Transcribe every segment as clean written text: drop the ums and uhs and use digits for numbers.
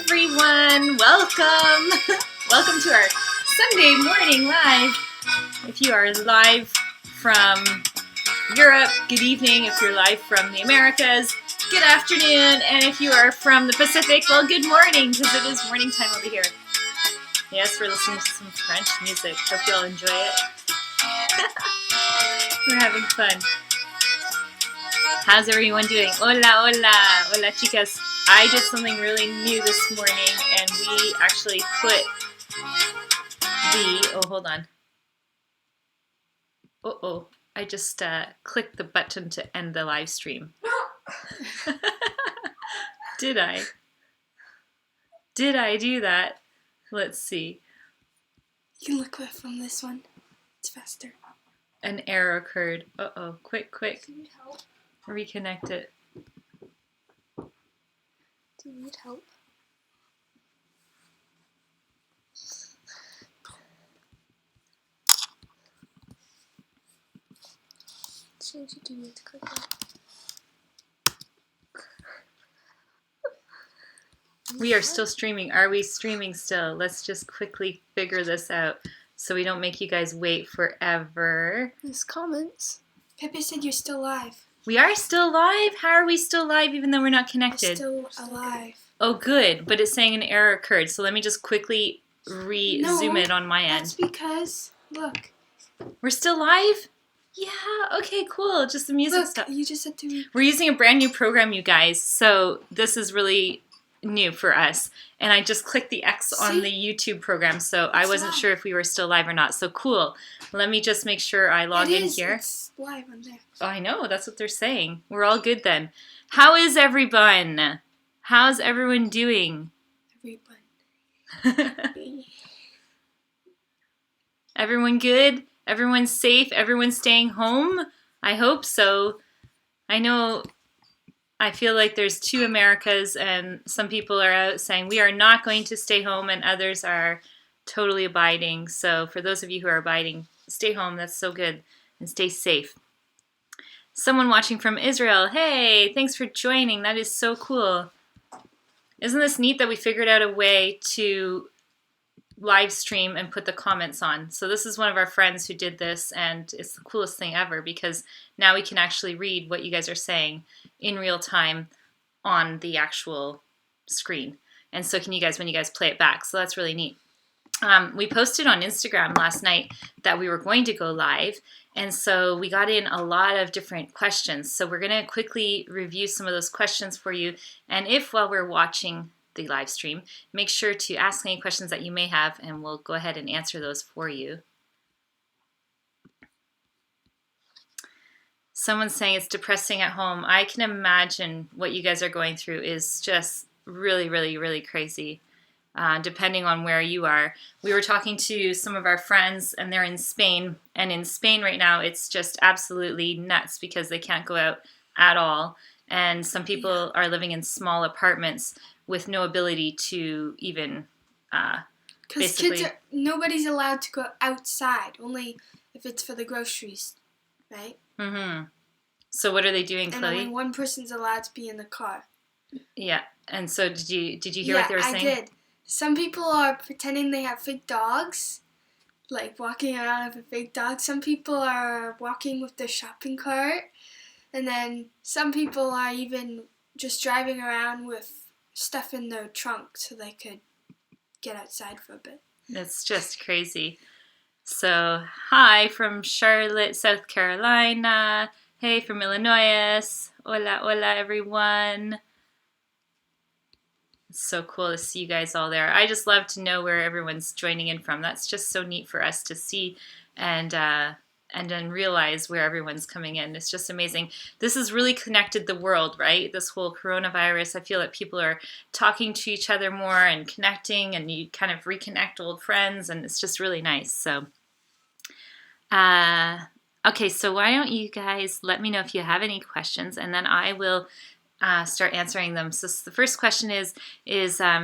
everyone. Welcome. Welcome to our Sunday morning live. If you are live from Europe, good evening. If you're live from the Americas, good afternoon. And if you are from the Pacific, well, good morning, because it is morning time over here. Yes, we're listening to some French music. Hope you all enjoy it. We're having fun. How's everyone doing? Hola, hola, hola, chicas. I did something really new this morning, and we actually put the, hold on. I just clicked the button to end the live stream. Did I? Did I do that? Let's see. You can look from this one. It's faster. An error occurred. Quick. Do you need help? Reconnect it. Do you need help? What you do need to click on? We are still streaming. Are we streaming still? Let's just quickly figure this out so we don't make you guys wait forever. There's comments. Pepe said you're still live. We are still live? How are we still live even though we're not connected? We're still alive. Oh, good. But it's saying an error occurred. So let me just quickly zoom it on my end. That's because, look. We're still live? Yeah, okay, cool. Just the music stuff. You just said to... We're using a brand new program, you guys. So this is really new for us. And I just clicked the X on the YouTube program. So I wasn't sure if we were still live or not. So cool. Let me just make sure I log in here. It's live on there. Oh, I know. That's what they're saying. We're all good then. How is everyone? How's everyone doing? Everyone good? Everyone's safe? Everyone's staying home? I hope so. I feel like there's two Americas, and some people are out saying we are not going to stay home, and others are totally abiding. So for those of you who are abiding, stay home. That's so good. And stay safe. Someone watching from Israel. Hey, thanks for joining. That is so cool. Isn't this neat that we figured out a way to live stream and put the comments on? So this is one of our friends who did this, and it's the coolest thing ever because now we can actually read what you guys are saying in real time on the actual screen. And so can you guys when you guys play it back. So that's really neat. We posted on Instagram last night that we were going to go live, and so we got in a lot of different questions. So we're going to quickly review some of those questions for you, and if while we're watching the live stream, make sure to ask any questions that you may have, and we'll go ahead and answer those for you. Someone's saying it's depressing at home. I can imagine what you guys are going through is just really, really, really crazy. Depending on where you are. We were talking to some of our friends, and they're in Spain. And in Spain right now, it's just absolutely nuts because they can't go out at all. And some people are living in small apartments with no ability to even because nobody's allowed to go outside, only if it's for the groceries, right? Mm-hmm. So what are they doing, Chloe? And only one person's allowed to be in the car. Yeah. And so did you hear what they were saying? Yeah, I did. Some people are pretending they have fake dogs, like walking around with a fake dog. Some people are walking with their shopping cart. And then some people are even just driving around with stuff in their trunk so they could get outside for a bit. It's just crazy. So, hi from Charlotte, South Carolina. Hey from Illinois. Hola, hola, everyone. It's so cool to see you guys all there. I just love to know where everyone's joining in from. That's just so neat for us to see and then realize where everyone's coming in. It's just amazing. This has really connected the world, right? This whole coronavirus. I feel that people are talking to each other more and connecting, and you kind of reconnect old friends, and it's just really nice. So, okay, so why don't you guys let me know if you have any questions, and then I will start answering them. So the first question is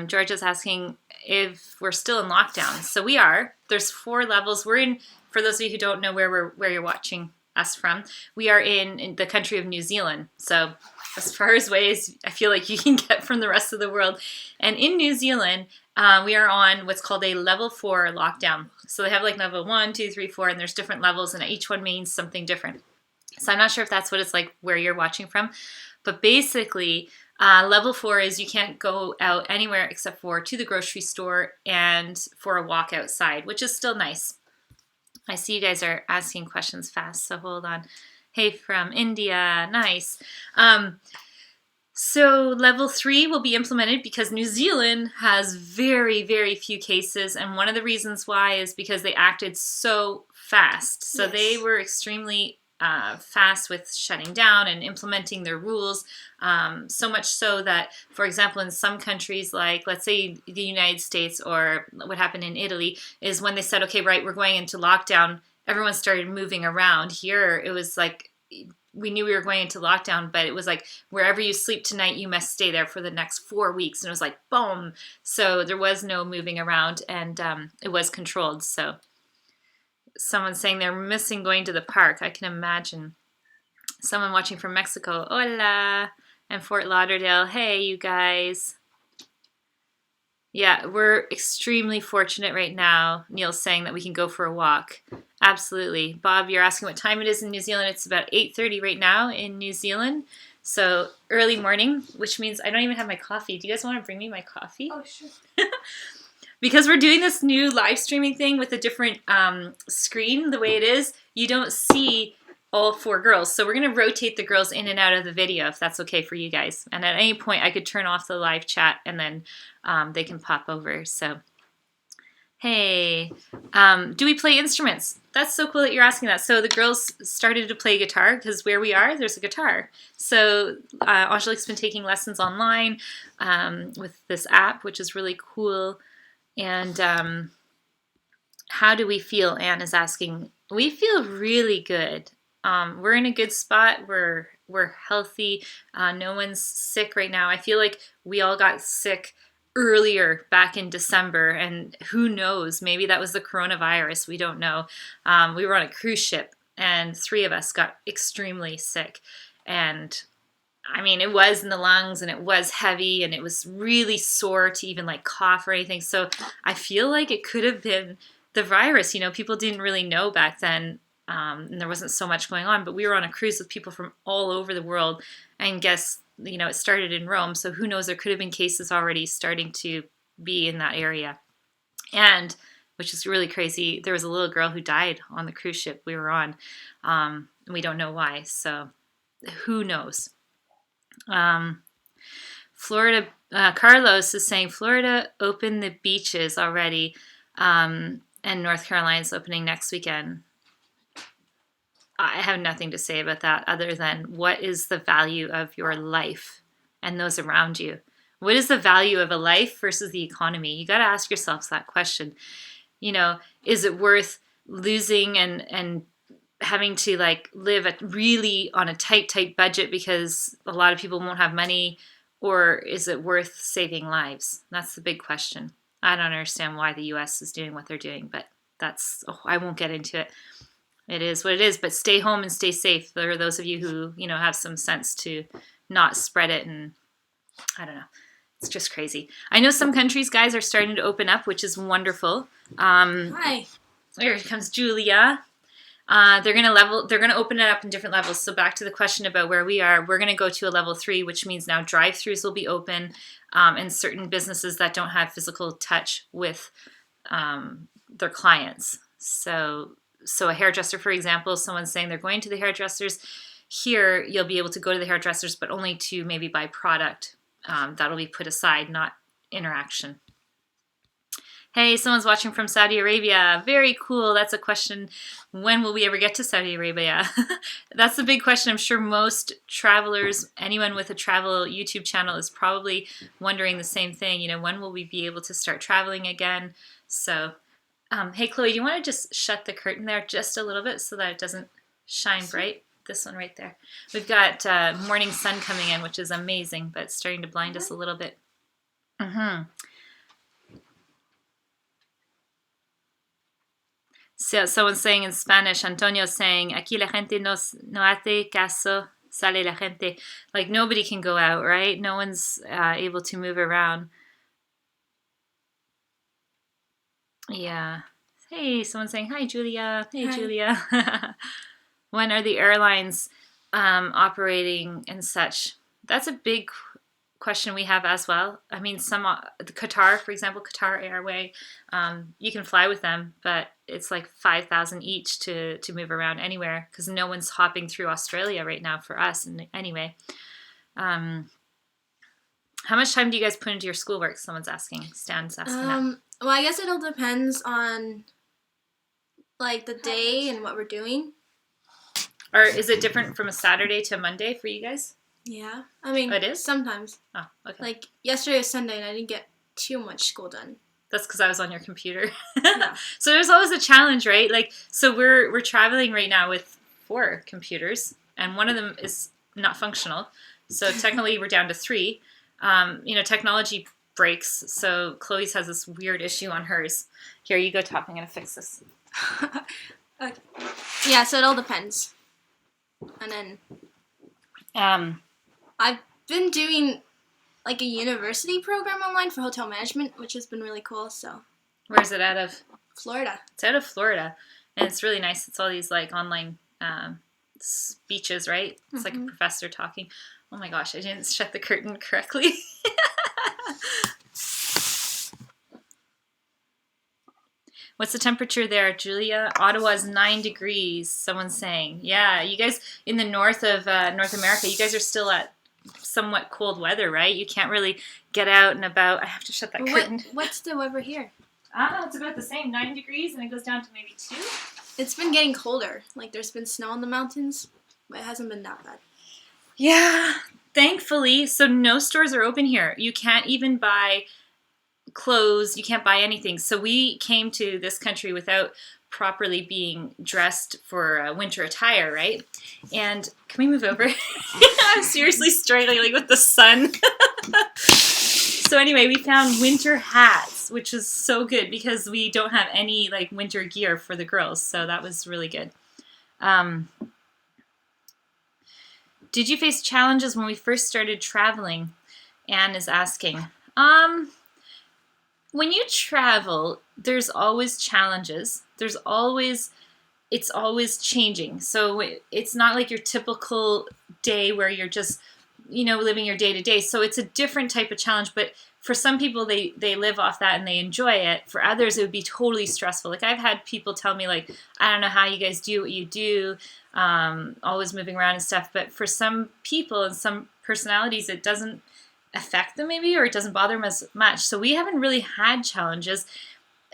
Georgia's asking if we're still in lockdown. So we are. There's 4 levels. We're in. For those of you who don't know where you're watching us from, we are in the country of New Zealand. So as far away as I feel like you can get from the rest of the world. And in New Zealand, we are on what's called a level 4 lockdown. So they have like level 1, 2, 3, 4, and there's different levels, and each one means something different. So I'm not sure if that's what it's like where you're watching from, but basically level 4 is you can't go out anywhere except for to the grocery store and for a walk outside, which is still nice. I see you guys are asking questions fast, so hold on. Hey, from India, nice. So level 3 will be implemented because New Zealand has very, very few cases, and one of the reasons why is because they acted so fast. So Yes. they were extremely fast with shutting down and implementing their rules, so much so that, for example, in some countries like, let's say, the United States, or what happened in Italy, is when they said, okay, right, we're going into lockdown, everyone started moving around. Here, it was like, we knew we were going into lockdown, but it was like, wherever you sleep tonight, you must stay there for the next 4 weeks. And it was like, boom. So there was no moving around, and it was controlled. So someone's saying they're missing going to the park. I can imagine. Someone watching from Mexico. Hola. And Fort Lauderdale. Hey, you guys. Yeah, we're extremely fortunate right now. Neil's saying that we can go for a walk. Absolutely. Bob, you're asking what time it is in New Zealand. It's about 8:30 right now in New Zealand. So early morning, which means I don't even have my coffee. Do you guys want to bring me my coffee? Oh, sure. Because we're doing this new live streaming thing with a different screen, the way it is, you don't see all 4 girls. So we're going to rotate the girls in and out of the video, if that's okay for you guys. And at any point, I could turn off the live chat, and then they can pop over. So, hey, do we play instruments? That's so cool that you're asking that. So the girls started to play guitar, because where we are, there's a guitar. So Angelique's been taking lessons online with this app, which is really cool. And how do we feel? Anne is asking. We feel really good. We're in a good spot. We're healthy. No one's sick right now. I feel like we all got sick earlier back in December, and who knows? Maybe that was the coronavirus. We don't know. We were on a cruise ship, and 3 of us got extremely sick, and I mean, it was in the lungs, and it was heavy, and it was really sore to even like cough or anything. So I feel like it could have been the virus. You know, people didn't really know back then, and there wasn't so much going on. But we were on a cruise with people from all over the world, and guess, you know, it started in Rome. So who knows? There could have been cases already starting to be in that area. And which is really crazy, there was a little girl who died on the cruise ship we were on. We don't know why. So who knows? Florida, Carlos is saying Florida opened the beaches already, and North Carolina's opening next weekend. I have nothing to say about that other than what is the value of your life and those around you? What is the value of a life versus the economy? You got to ask yourselves that question. You know, is it worth losing and having to like live really on a tight budget because a lot of people won't have money, or is it worth saving lives? That's the big question. I don't understand why the US is doing what they're doing, but I won't get into it. It is what it is, but stay home and stay safe. There are those of you who, you know, have some sense to not spread it, and I don't know. It's just crazy. I know some countries, guys, are starting to open up, which is wonderful. Hi. Here comes Julia. They're gonna open it up in different levels. So back to the question about where we are, we're gonna go to a level 3, which means now drive-throughs will be open, and certain businesses that don't have physical touch with their clients. So a hairdresser, for example, someone's saying they're going to the hairdressers. Here, you'll be able to go to the hairdressers, but only to maybe buy product. That'll be put aside, not interaction. Hey, someone's watching from Saudi Arabia. Very cool. That's a question. When will we ever get to Saudi Arabia? That's the big question. I'm sure most travelers, anyone with a travel YouTube channel is probably wondering the same thing. You know, when will we be able to start traveling again? So, hey, Chloe, do you want to just shut the curtain there just a little bit so that it doesn't shine bright? This one right there. We've got morning sun coming in, which is amazing, but it's starting to blind us a little bit. So someone's saying in Spanish, Antonio's saying, aquí la gente no hace caso Sale la gente. Like nobody can go out, right? No one's able to move around. Yeah. Hey, someone's saying, hi, Julia. Hey, Hi. Julia. When are the airlines operating and such? That's a big question we have as well. I mean, the Qatar, for example, Qatar Airway, you can fly with them, but it's like 5,000 each to move around anywhere because no one's hopping through Australia right now for us. And anyway, how much time do you guys put into your schoolwork? Someone's asking. Stan's asking that. Well, I guess it all depends on like the day and what we're doing. Or is it different from a Saturday to a Monday for you guys? Yeah. I mean, it is? Sometimes. Oh, okay. Like yesterday was Sunday and I didn't get too much school done. That's because I was on your computer. Yeah. So there's always a challenge, right? Like, so we're traveling right now with 4 computers, and one of them is not functional. So technically, we're down to 3. Technology breaks. So Chloe's has this weird issue on hers. Here, you go, Top. I'm gonna fix this. Okay. Yeah. So it all depends. And then I've been doing like a university program online for hotel management, which has been really cool. So where's it out of? Florida. It's out of Florida, and it's really nice. It's all these like online speeches, right? It's like a professor talking. Oh my gosh, I didn't shut the curtain correctly. What's the temperature there, Julia? Ottawa's 9 degrees, someone's saying. Yeah, you guys in the north of North America, you guys are still at somewhat cold weather, right? You can't really get out and about. I have to shut that curtain. What's the weather here? It's about the same, 9 degrees, and it goes down to maybe 2. It's been getting colder. Like, there's been snow in the mountains, but it hasn't been that bad. Yeah, thankfully. So no stores are open here. You can't even buy clothes. You can't buy anything. So we came to this country without properly being dressed for winter attire, right? And can we move over? I'm seriously struggling with the sun. So anyway, we found winter hats, which is so good because we don't have any like winter gear for the girls. So that was really good. Did you face challenges when we first started traveling? Anne is asking. When you travel, there's always challenges. It's always changing. So it's not like your typical day where you're just, living your day to day. So it's a different type of challenge. But for some people, they live off that and they enjoy it. For others, it would be totally stressful. Like I've had people tell me like, I don't know how you guys do what you do, always moving around and stuff. But for some people and some personalities, it doesn't affect them maybe, or it doesn't bother them as much. So we haven't really had challenges.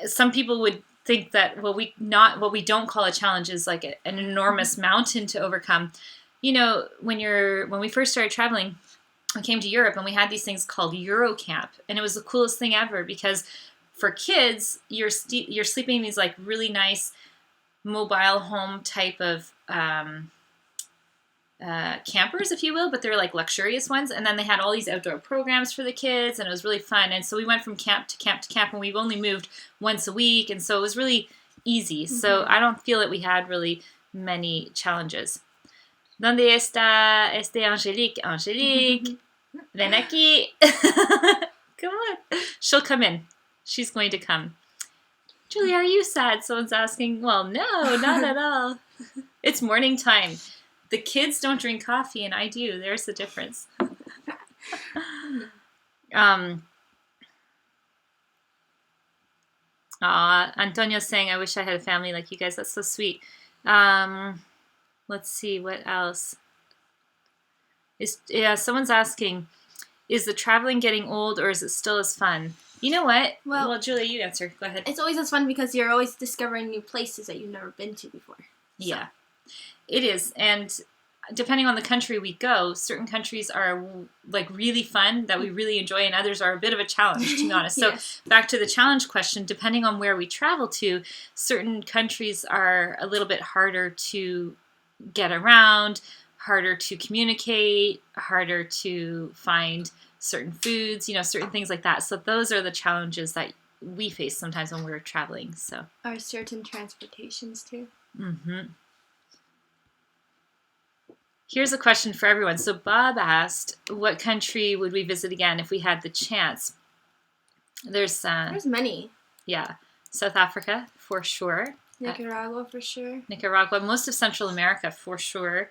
Some people would think that what we don't call a challenge is like an enormous mountain to overcome. When we first started traveling, we came to Europe and we had these things called Eurocamp, and it was the coolest thing ever because for kids, you're sleeping in these like really nice mobile home type of campers, if you will, but they're like luxurious ones. And then they had all these outdoor programs for the kids, and it was really fun. And so we went from camp to camp to camp, and we've only moved once a week, and so it was really easy. Mm-hmm. So I don't feel that we had really many challenges. ¿Dónde está Angelique? Angelique, ven aquí. Come on. She'll come in. She's going to come. Julie, are you sad? Someone's asking. Well, no, not at all. It's morning time. The kids don't drink coffee, and I do. There's the difference. Antonio's saying, I wish I had a family like you guys. That's so sweet. Let's see, what else? Someone's asking, is the traveling getting old, or is it still as fun? You know what? Well, Julia, you answer. Go ahead. It's always as fun because you're always discovering new places that you've never been to before. Yeah. It is, and depending on the country we go, certain countries are like really fun that we really enjoy, and others are a bit of a challenge, to be honest. Yes. So back to the challenge question, depending on where we travel to, certain countries are a little bit harder to get around, harder to communicate, harder to find certain foods, certain things like that. So those are the challenges that we face sometimes when we're traveling. So are certain transportations too. Mm-hmm. Here's a question for everyone. So Bob asked, what country would we visit again if we had the chance? There's many. Yeah, South Africa for sure. Nicaragua for sure. Nicaragua, most of Central America for sure.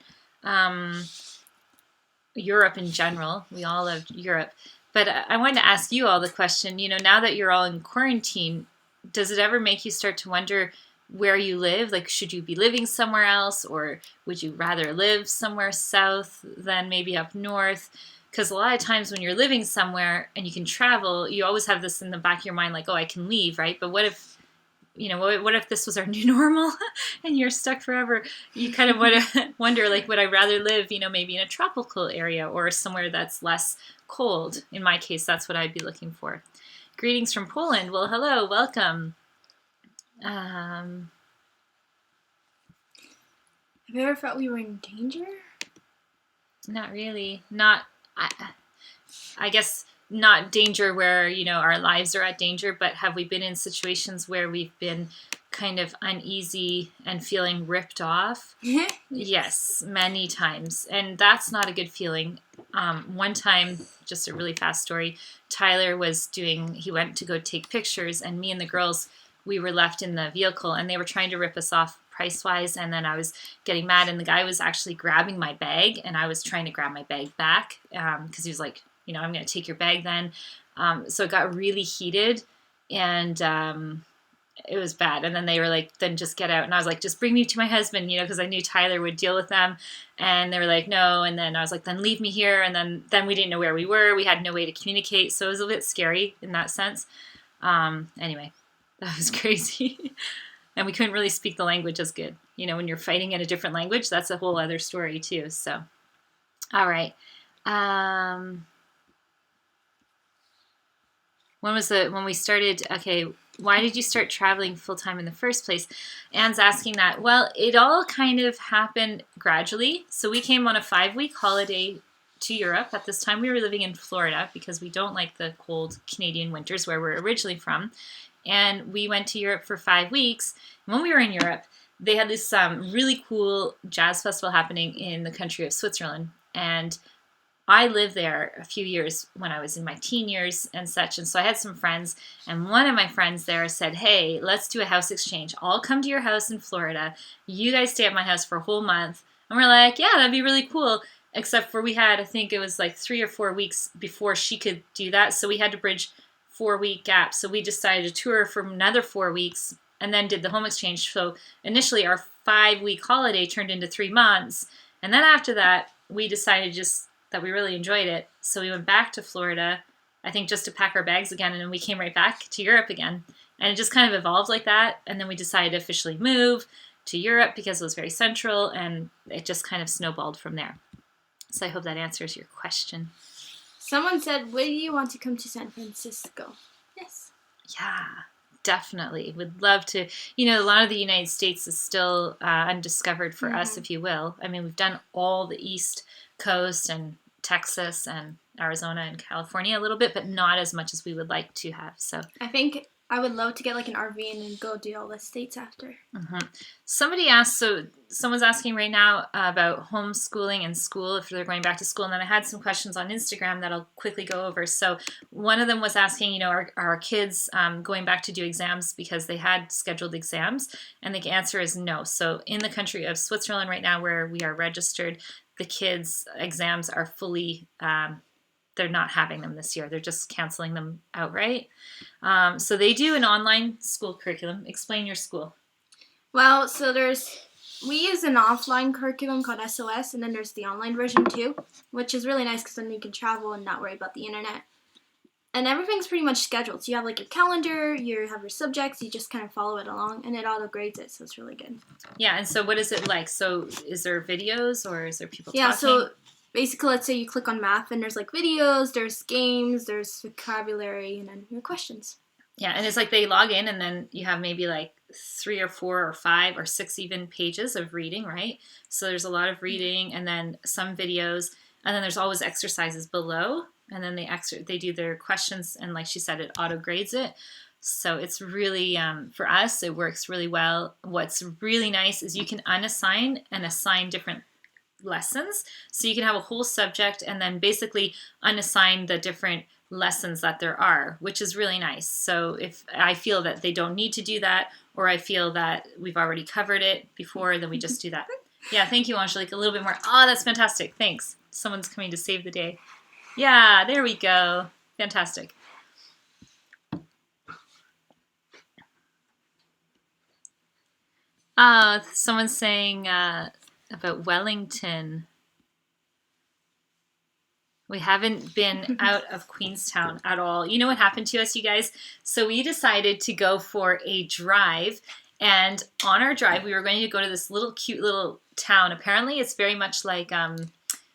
Europe in general. We all love Europe. But I wanted to ask you all the question, now that you're all in quarantine, does it ever make you start to wonder where you live? Like, should you be living somewhere else, or would you rather live somewhere south than maybe up north? Because a lot of times when you're living somewhere and you can travel, you always have this in the back of your mind, like, oh, I can leave, right? But what if this was our new normal and you're stuck forever? You kind of wonder, like, would I rather live, maybe in a tropical area or somewhere that's less cold? In my case, that's what I'd be looking for. Greetings from Poland. Well, hello, welcome. Have you ever felt we were in danger? Not really. I guess not danger where, our lives are at danger, but have we been in situations where we've been kind of uneasy and feeling ripped off? Yes, many times. And that's not a good feeling. One time, just a really fast story, Tyler he went to go take pictures, and me and the girls, we were left in the vehicle, and they were trying to rip us off price-wise, and then I was getting mad, and the guy was actually grabbing my bag, and I was trying to grab my bag back, because he was like, I'm going to take your bag then. So it got really heated, and it was bad. And then they were like, then just get out. And I was like, just bring me to my husband, because I knew Tyler would deal with them. And they were like, no. And then I was like, then leave me here. And then we didn't know where we were. We had no way to communicate. So it was a bit scary in that sense. Anyway, that was crazy. And we couldn't really speak the language as good. When you're fighting in a different language, that's a whole other story too. So, all right. When we started, okay, why did you start traveling full-time in the first place? Anne's asking that. Well, it all kind of happened gradually. So we came on a 5-week holiday to Europe. At this time, we were living in Florida because we don't like the cold Canadian winters where we're originally from. And we went to Europe for 5 weeks. And when we were in Europe, they had this really cool jazz festival happening in the country of Switzerland. And I lived there a few years when I was in my teen years and such. And so I had some friends. And one of my friends there said, hey, let's do a house exchange. I'll come to your house in Florida. You guys stay at my house for a whole month. And we're like, yeah, that'd be really cool. Except for we had, I think it was like 3 or 4 weeks before she could do that. So we had to bridge 4-week gap. So we decided to tour for another 4 weeks and then did the home exchange. So initially our 5-week holiday turned into 3 months. And then after that, we decided that we really enjoyed it. So we went back to Florida, I think just to pack our bags again. And then we came right back to Europe again. And it just kind of evolved like that. And then we decided to officially move to Europe because it was very central. And it just kind of snowballed from there. So I hope that answers your question. Someone said, would you want to come to San Francisco? Yes. Yeah, definitely. Would love to. A lot of the United States is still undiscovered for us, if you will. I mean, we've done all the East Coast and Texas and Arizona and California a little bit, but not as much as we would like to have. So I think I would love to get like an RV and then go do all the states after. Somebody asked, so someone's asking right now about homeschooling and school, if they're going back to school. And then I had some questions on Instagram that I'll quickly go over. So one of them was asking, are our kids going back to do exams because they had scheduled exams? And the answer is no. So in the country of Switzerland right now where we are registered, the kids' exams are fully they're not having them this year. They're just canceling them outright. So they do an online school curriculum. Explain your school. Well, so we use an offline curriculum called SOS, and then there's the online version too, which is really nice because then you can travel and not worry about the internet. And everything's pretty much scheduled. So you have like your calendar, you have your subjects, you just kind of follow it along, and it auto grades it, so it's really good. Yeah, and so what is it like? So is there videos or is there people talking? Yeah, so basically, let's say you click on math, and there's like videos, there's games, there's vocabulary, and then your questions. Yeah, and it's like they log in, and then you have maybe like 3 or 4 or 5 or 6 even pages of reading, right? So there's a lot of reading, and then some videos, and then there's always exercises below, and then they do their questions, and like she said, it auto grades it. So it's really, for us, it works really well. What's really nice is you can unassign and assign different lessons. So you can have a whole subject and then basically unassign the different lessons that there are, which is really nice. So if I feel that they don't need to do that, or I feel that we've already covered it before, then we just do that. Yeah, thank you, Angelique. A little bit more. Oh, that's fantastic. Thanks. Someone's coming to save the day. Yeah, there we go. Fantastic. Someone's saying about Wellington. We haven't been out of Queenstown at all. You know what happened to us, you guys? So we decided to go for a drive. And on our drive, we were going to go to this little cute little town. Apparently, it's very much like a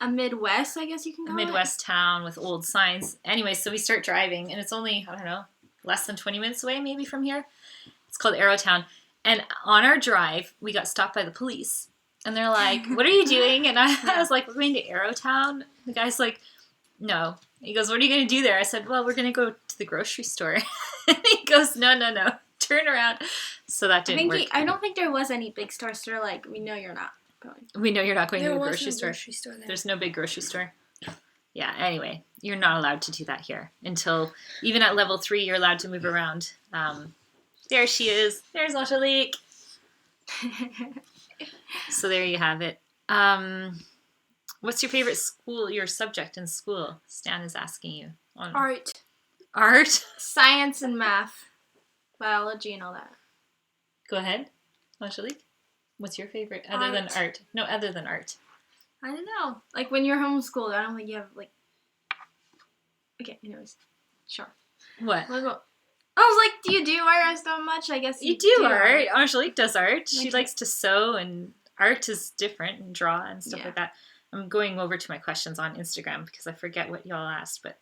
Midwest, I guess you can call it. A Midwest town with old signs. Anyway, so we start driving, and it's only, I don't know, less than 20 minutes away maybe from here. It's called Arrowtown. And on our drive, we got stopped by the police. And they're like, what are you doing? And I was like, we're going to Arrowtown. The guy's like, no. He goes, what are you going to do there? I said, well, we're going to go to the grocery store. And he goes, no. Turn around. So that didn't work. I don't think there was any big stores. So they're like, we know you're not going. We know you're not going to a grocery no store. Grocery store there. There's no big grocery store. Yeah, anyway, you're not allowed to do that here until, even at level 3, you're allowed to move around. There she is. There's Angelique. So there you have it. What's your favorite your subject in school? Stan is asking you. Art. Art? Science and math. Biology and all that. Go ahead, Angelique. What's your favorite other than art? No, other than art. I don't know. Like when you're homeschooled, I don't think you have like. Okay, anyways, sure. What? I was like, do you do art so much? I guess you do art. Angelique does art. She likes to sew, and art is different, and draw and stuff like that. I'm going over to my questions on Instagram because I forget what y'all asked, but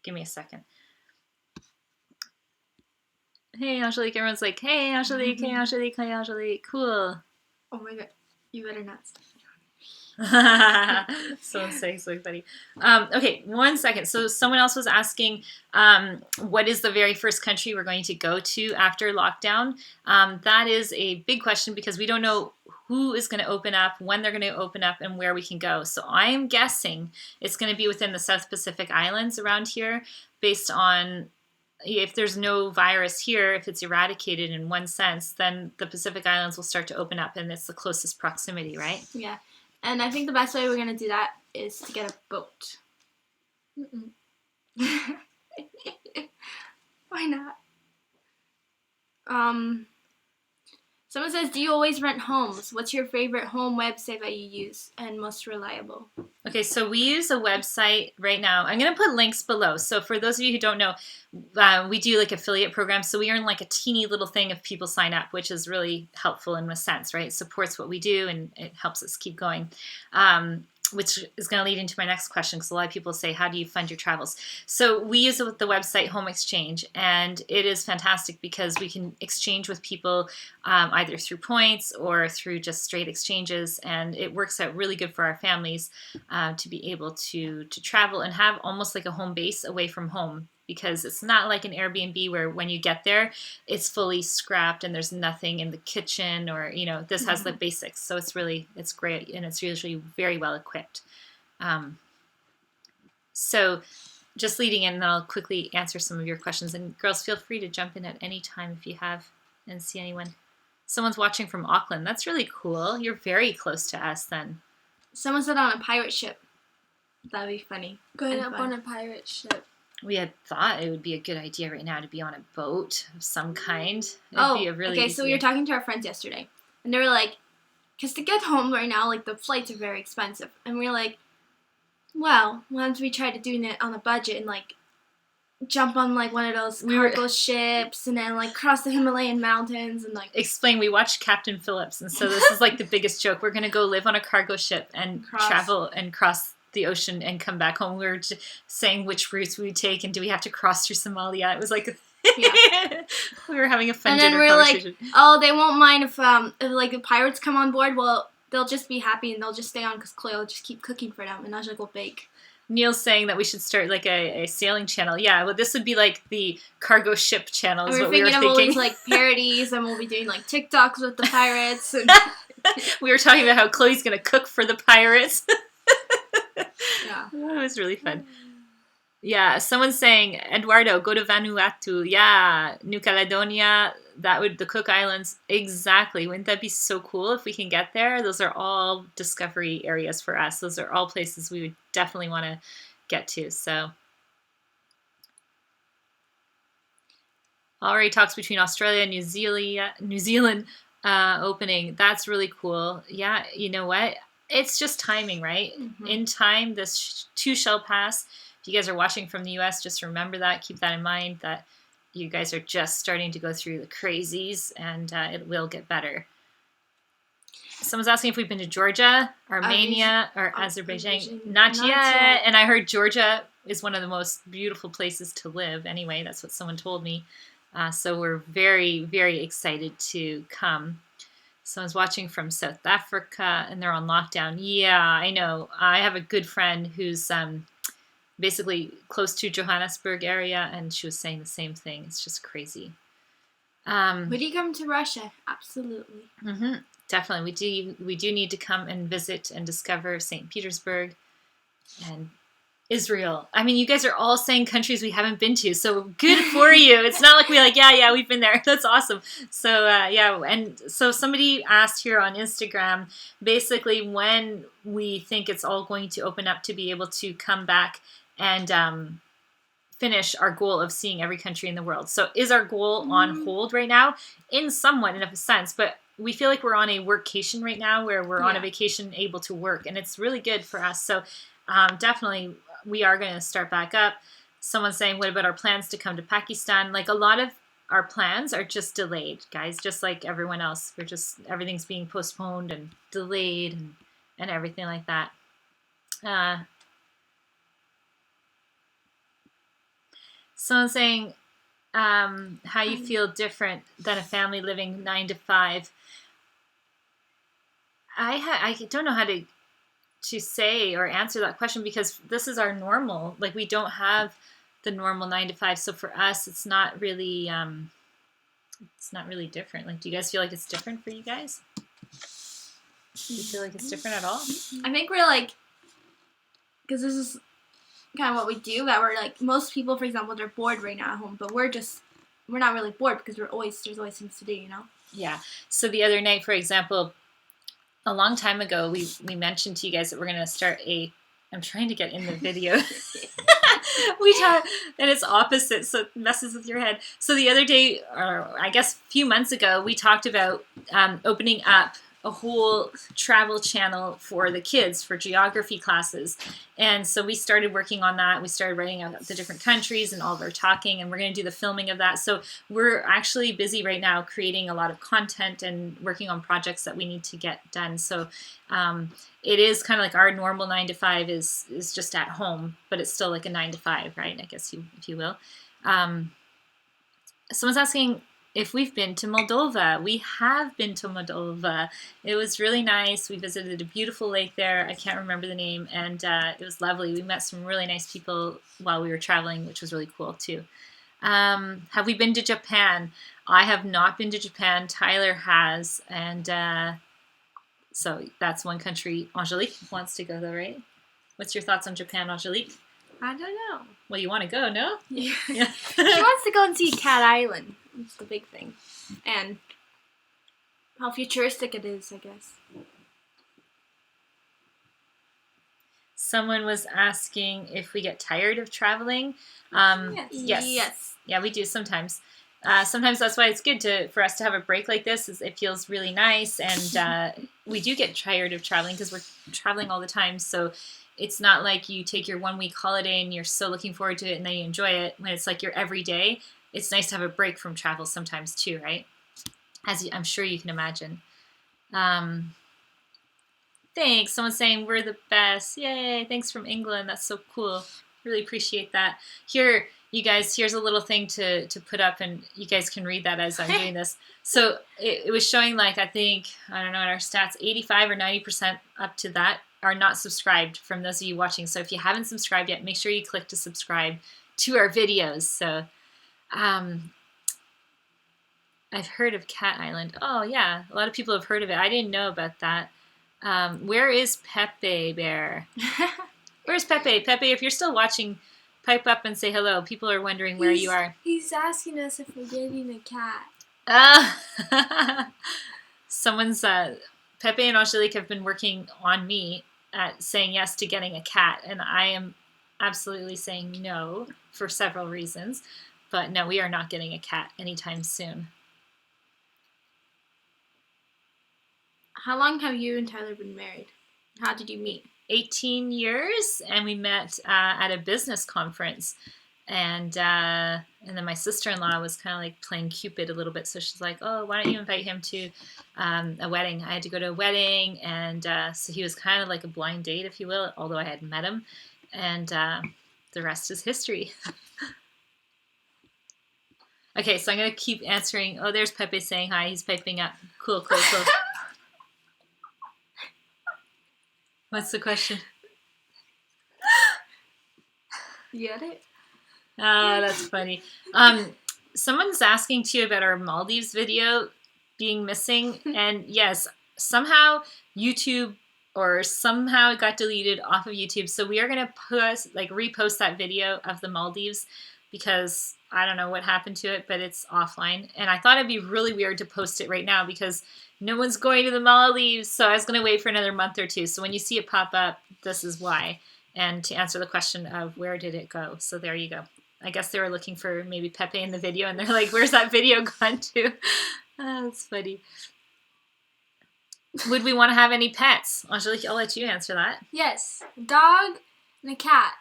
give me a second. Hey, Angelique. Everyone's like, hey, Angelique, hey, Angelique, hey, Angelique. Cool. Oh my god. You better not stop. Someone's saying something funny. Okay, 1 second. So someone else was asking, what is the very first country we're going to go to after lockdown? That is a big question because we don't know who is going to open up, when they're going to open up, and where we can go. So I am guessing it's going to be within the South Pacific Islands around here, based on if there's no virus here, if it's eradicated in one sense, then the Pacific Islands will start to open up, and it's the closest proximity, right? Yeah. And I think the best way we're going to do that is to get a boat. Why not? Someone says, do you always rent homes? What's your favorite home website that you use and most reliable? Okay, so we use a website right now. I'm going to put links below. So for those of you who don't know, we do like affiliate programs. So we earn like a teeny little thing if people sign up, which is really helpful in a sense, right? It supports what we do and it helps us keep going. Which is going to lead into my next question because a lot of people say, how do you fund your travels? So we use it with the website Home Exchange, and it is fantastic because we can exchange with people either through points or through just straight exchanges, and it works out really good for our families to be able to travel and have almost like a home base away from home. Because it's not like an Airbnb where when you get there, it's fully scrapped and there's nothing in the kitchen or, this has the basics. So it's great. And it's usually very well equipped. So just leading in, and I'll quickly answer some of your questions. And girls, feel free to jump in at any time if you have and see anyone. Someone's watching from Auckland. That's really cool. You're very close to us then. Someone said on a pirate ship. That'd be funny. Going up on a pirate ship. We had thought it would be a good idea right now to be on a boat of some kind. Be a really okay, so we were talking to our friends yesterday, and they were like, because to get home right now, like, the flights are very expensive. And we were like, well, once we tried to do it on a budget and, like, jump on, like, one of those cargo ships and then, like, cross the Himalayan mountains and, like... Explain, we watched Captain Phillips, and so this is, like, the biggest joke. We're going to go live on a cargo ship and travel and cross the ocean and come back home. We were just saying which routes we would take and do we have to cross through Somalia. It was like we were having a fun dinner conversation. Like, oh, they won't mind if like the pirates come on board. Well, they'll just be happy and they'll just stay on because Chloe will just keep cooking for them and Najla will bake. Neil's saying that we should start like a sailing channel. Yeah, well, this would be like the cargo ship channel is And what we were thinking of all thinking. these like parodies, and we'll be doing like TikToks with the pirates. And We were talking about how Chloe's going to cook for the pirates. yeah. Oh, it was really fun. Yeah, someone's saying, Eduardo, go to Vanuatu. Yeah, New Caledonia, the Cook Islands. Exactly. Wouldn't that be so cool if we can get there? Those are all discovery areas for us. Those are all places we would definitely want to get to. So, already talks between Australia and New Zealand opening. That's really cool. Yeah, you know what? It's just timing, right? Mm-hmm. In time, this too shall pass. If you guys are watching from the US, just remember that. Keep that in mind, that you guys are just starting to go through the crazies, and it will get better. Someone's asking if we've been to Georgia, Armenia, or Azerbaijan. Not yet. And I heard Georgia is one of the most beautiful places to live. Anyway, that's what someone told me. So we're very, very excited to come. Someone's watching from South Africa, and they're on lockdown. Yeah, I know. I have a good friend who's basically close to Johannesburg area, and she was saying the same thing. It's just crazy. Would you come to Russia? Absolutely. Mm-hmm. Definitely. We do need to come and visit and discover St. Petersburg and Israel. I mean, you guys are all saying countries we haven't been to, so good for you. It's not like yeah, we've been there. That's awesome. So, and so somebody asked here on Instagram, basically when we think it's all going to open up to be able to come back and finish our goal of seeing every country in the world. So is our goal on hold right now? In somewhat in a sense, but we feel like we're on a workcation right now where we're on a vacation able to work, and it's really good for us. So definitely we are going to start back up. Someone's saying, what about our plans to come to Pakistan? Like, a lot of our plans are just delayed, guys, just like everyone else. Everything's being postponed and delayed and everything like that. Someone's saying how you feel different than a family living 9 to 5. I don't know how to say or answer that question, because this is our normal. Like, we don't have the normal 9 to 5, so for us it's not really different. Like, do you guys feel like it's different for you guys? Do you feel like it's different at all? I think we're like, because this is kind of what we do, that we're like, most people, for example, they're bored right now at home, but we're not really bored because there's always things to do, you know? Yeah. So the other night, for example, a long time ago, we mentioned to you guys that we're going to start I'm trying to get in the video. We talk, and it's opposite, so it messes with your head. So the other day, or I guess a few months ago, we talked about opening up a whole travel channel for the kids for geography classes. And so we started working on that. We started writing out the different countries and all of our talking, and we're going to do the filming of that. So we're actually busy right now creating a lot of content and working on projects that we need to get done. So it is kind of like our normal 9 to 5 is just at home, but it's still like a 9 to 5, right? I guess if you will. Someone's asking if we've been to Moldova. We have been to Moldova. It was really nice. We visited a beautiful lake there. I can't remember the name, and it was lovely. We met some really nice people while we were traveling, which was really cool too. Have we been to Japan? I have not been to Japan. Tyler has, and so that's one country Angelique wants to go though, right? What's your thoughts on Japan, Angelique? I don't know. Well, you want to go, no? Yeah. Yeah. She wants to go and see Cat Island. That's the big thing. And how futuristic it is, I guess. Someone was asking if we get tired of traveling. Yes. Yeah, we do sometimes. Sometimes that's why it's good for us to have a break like this. It feels really nice, and we do get tired of traveling because we're traveling all the time. So it's not like you take your 1 week holiday and you're so looking forward to it and then you enjoy it. When it's like your everyday, it's nice to have a break from travel sometimes too, right? As I'm sure you can imagine. Thanks. Someone's saying we're the best. Yay. Thanks from England. That's so cool. Really appreciate that. Here, you guys, here's a little thing to put up, and you guys can read that as I'm doing this. So it was showing, like, I don't know, in our stats, 85 or 90% up to that are not subscribed from those of you watching. So if you haven't subscribed yet, make sure you click to subscribe to our videos. So I've heard of Cat Island. Oh yeah, a lot of people have heard of it. I didn't know about that. Where is Pepe Bear? Where's Pepe? Pepe, if you're still watching, pipe up and say hello. People are wondering where you are. He's asking us if we're getting a cat. Someone's Pepe and Angelique have been working on me at saying yes to getting a cat, and I am absolutely saying no for several reasons. But no, we are not getting a cat anytime soon. How long have you and Tyler been married? How did you meet? 18 years, and we met at a business conference, and then my sister-in-law was kind of like playing Cupid a little bit, so she's like, oh, why don't you invite him to a wedding? I had to go to a wedding, and so he was kind of like a blind date, if you will, although I had met him, and the rest is history. Okay, so I'm going to keep answering. Oh, there's Pepe saying hi. He's piping up. Cool. What's the question? You get it? Oh, that's funny. Someone's asking too about our Maldives video being missing, and yes, somehow YouTube or somehow it got deleted off of YouTube. So we are gonna repost that video of the Maldives because I don't know what happened to it, but it's offline. And I thought it'd be really weird to post it right now because no one's going to the Maldives, so I was going to wait for another month or two. So when you see it pop up, this is why. And to answer the question of where did it go? So there you go. I guess they were looking for maybe Pepe in the video, and they're like, where's that video gone to? Oh, that's funny. Would we want to have any pets? Angelique, I'll let you answer that. Yes, a dog and a cat.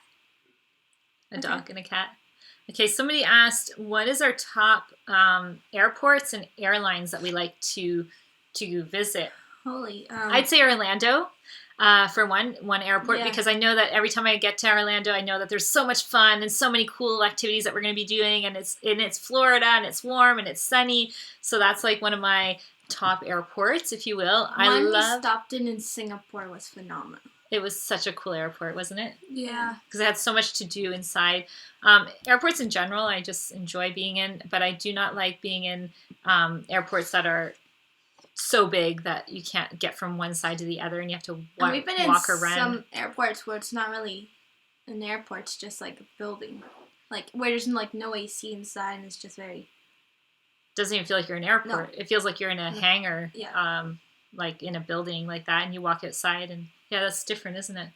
A dog and a cat. Okay, somebody asked, what is our top airports and airlines that we like to visit? I'd say Orlando for one airport, because I know that every time I get to Orlando, I know that there's so much fun and so many cool activities that we're going to be doing, and it's Florida and it's warm and it's sunny, so that's like one of my top airports, if you will. One we stopped in Singapore was phenomenal. It was such a cool airport, wasn't it? Yeah. Because it had so much to do inside. Airports in general, I just enjoy being in, but I do not like being in airports that are so big that you can't get from one side to the other and you have to we've been walk in around. Some airports where it's not really an airport, it's just like a building. Like where there's like no AC inside and it's just very... Doesn't even feel like you're in an airport. No. It feels like you're in a hangar, like in a building like that, and you walk outside, and yeah, that's different, isn't it?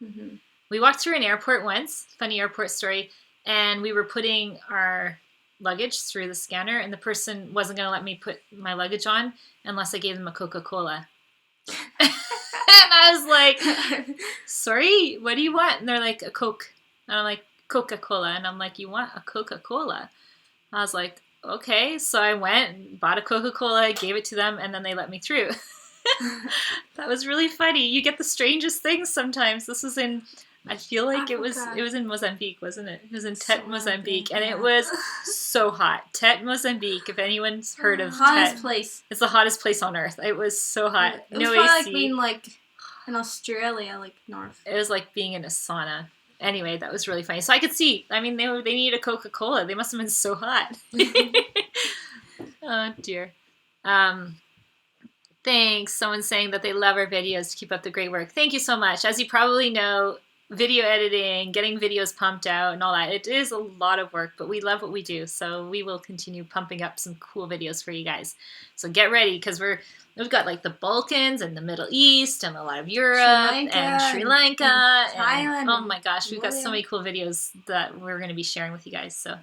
Mm-hmm. We walked through an airport once, funny airport story, and we were putting our luggage through the scanner, and the person wasn't going to let me put my luggage on unless I gave them a Coca-Cola. And I was like, sorry, what do you want? And they're like, a Coke. And I'm like, Coca-Cola. And I'm like, you want a Coca-Cola? I was like, okay. So I went and bought a Coca-Cola, gave it to them, and then they let me through. That was really funny. You get the strangest things sometimes. This was in, I feel like it was in Mozambique, wasn't it? It was in Tet, Mozambique, and it was so hot. Tet, Mozambique, if anyone's heard of hottest Tet, place. It's the hottest place on earth. It was so hot. It no was AC. like being like in Australia, like north. It was like being in a sauna. Anyway, that was really funny. So I could see. I mean, they needed a Coca-Cola. They must have been so hot. Oh dear. Thanks. Someone's saying that they love our videos to keep up the great work. Thank you so much. As you probably know, video editing, getting videos pumped out and all that, it is a lot of work, but we love what we do. So we will continue pumping up some cool videos for you guys. So get ready, because we've got like the Balkans and the Middle East and a lot of Europe and Sri Lanka and Thailand. Oh my gosh, we've got so many cool videos that we're going to be sharing with you guys. So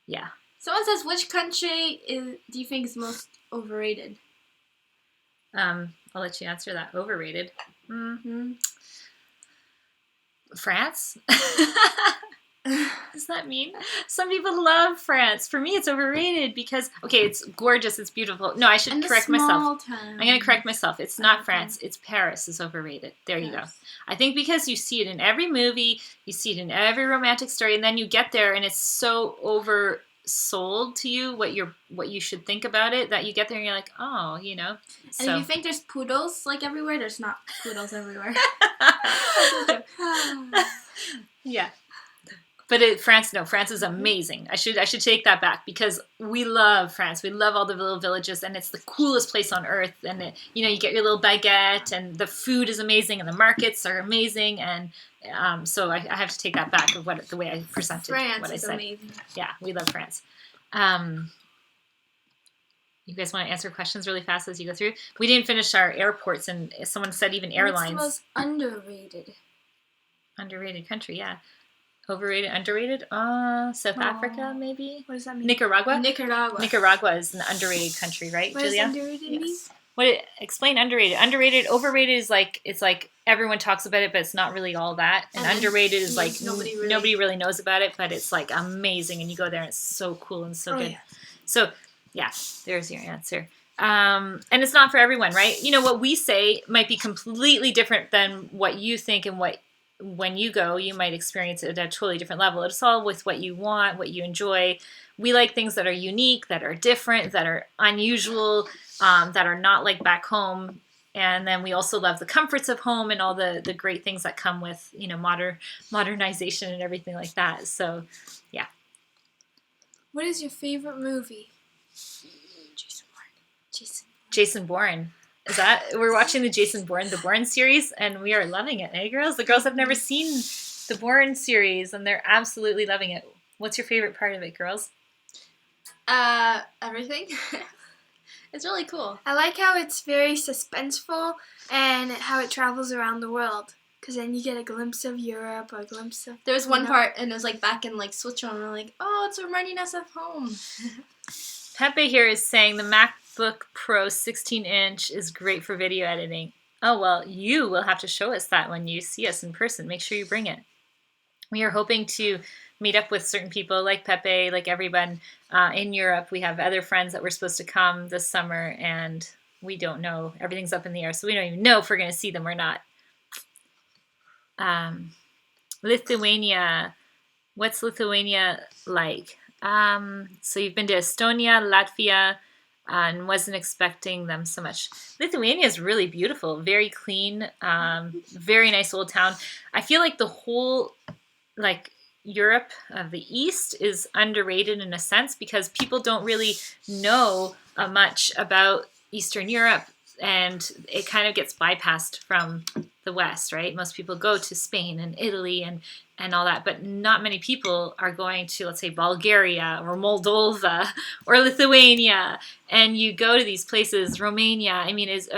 yeah. Someone says, which country do you think is most overrated? I'll let you answer that. Overrated. Mm-hmm. France? Does that mean? Some people love France. For me, it's overrated because, okay, it's gorgeous, it's beautiful. No, I should correct myself. I'm going to correct myself. It's not France. It's Paris is overrated. There you go. I think because you see it in every movie, you see it in every romantic story, and then you get there and it's so sold to you what you should think about it, that you get there and you're like, oh, you know. And if you think there's poodles like everywhere, there's not poodles everywhere. Yeah. But France is amazing. I should take that back, because we love France. We love all the little villages, and it's the coolest place on earth. And you know, you get your little baguette, and the food is amazing, and the markets are amazing. And so I have to take that back of the way I presented France what I is said. amazing. Yeah, we love France. You guys want to answer questions really fast as you go through? We didn't finish our airports, and someone said even airlines. What's the most underrated? Underrated country, yeah. Overrated, underrated? South Africa, maybe? What does that mean? Nicaragua? Nicaragua. Nicaragua is an underrated country, right, What does Julia? underrated mean? Explain underrated. Underrated, overrated is like, it's like everyone talks about it, but it's not really all that. And underrated is like nobody really knows about it, but it's like amazing, and you go there and it's so cool and so good. Yeah. So, yeah, there's your answer. And it's not for everyone, right? You know, what we say might be completely different than what you think, and when you go, you might experience it at a totally different level. It's all with what you want, what you enjoy. We like things that are unique, that are different, that are unusual, that are not like back home. And then we also love the comforts of home and all the great things that come with, you know, modernization and everything like that. So, yeah. What is your favorite movie? Jason Bourne. Is that, we're watching the Bourne series, and we are loving it, eh, girls? The girls have never seen the Bourne series, and they're absolutely loving it. What's your favorite part of it, girls? Everything. It's really cool. I like how it's very suspenseful, and how it travels around the world. Because then you get a glimpse of Europe, or a glimpse of... There was one part, and it was like back in like Switzerland, and we're like, oh, it's reminding us of home. Pepe here is saying the MacBook Pro 16-inch is great for video editing. Oh, well, you will have to show us that when you see us in person. Make sure you bring it. We are hoping to meet up with certain people like Pepe, like everyone in Europe. We have other friends that were supposed to come this summer, and we don't know. Everything's up in the air, so we don't even know if we're going to see them or not. Lithuania. What's Lithuania like? So you've been to Estonia, Latvia, and wasn't expecting them so much. Lithuania is really beautiful, very clean, very nice old town. I feel like the whole, like, Europe of the East is underrated in a sense, because people don't really know much about Eastern Europe, and it kind of gets bypassed from the West, right? Most people go to Spain and Italy and all that, but not many people are going to, let's say, Bulgaria or Moldova or Lithuania. And you go to these places, Romania, I mean, is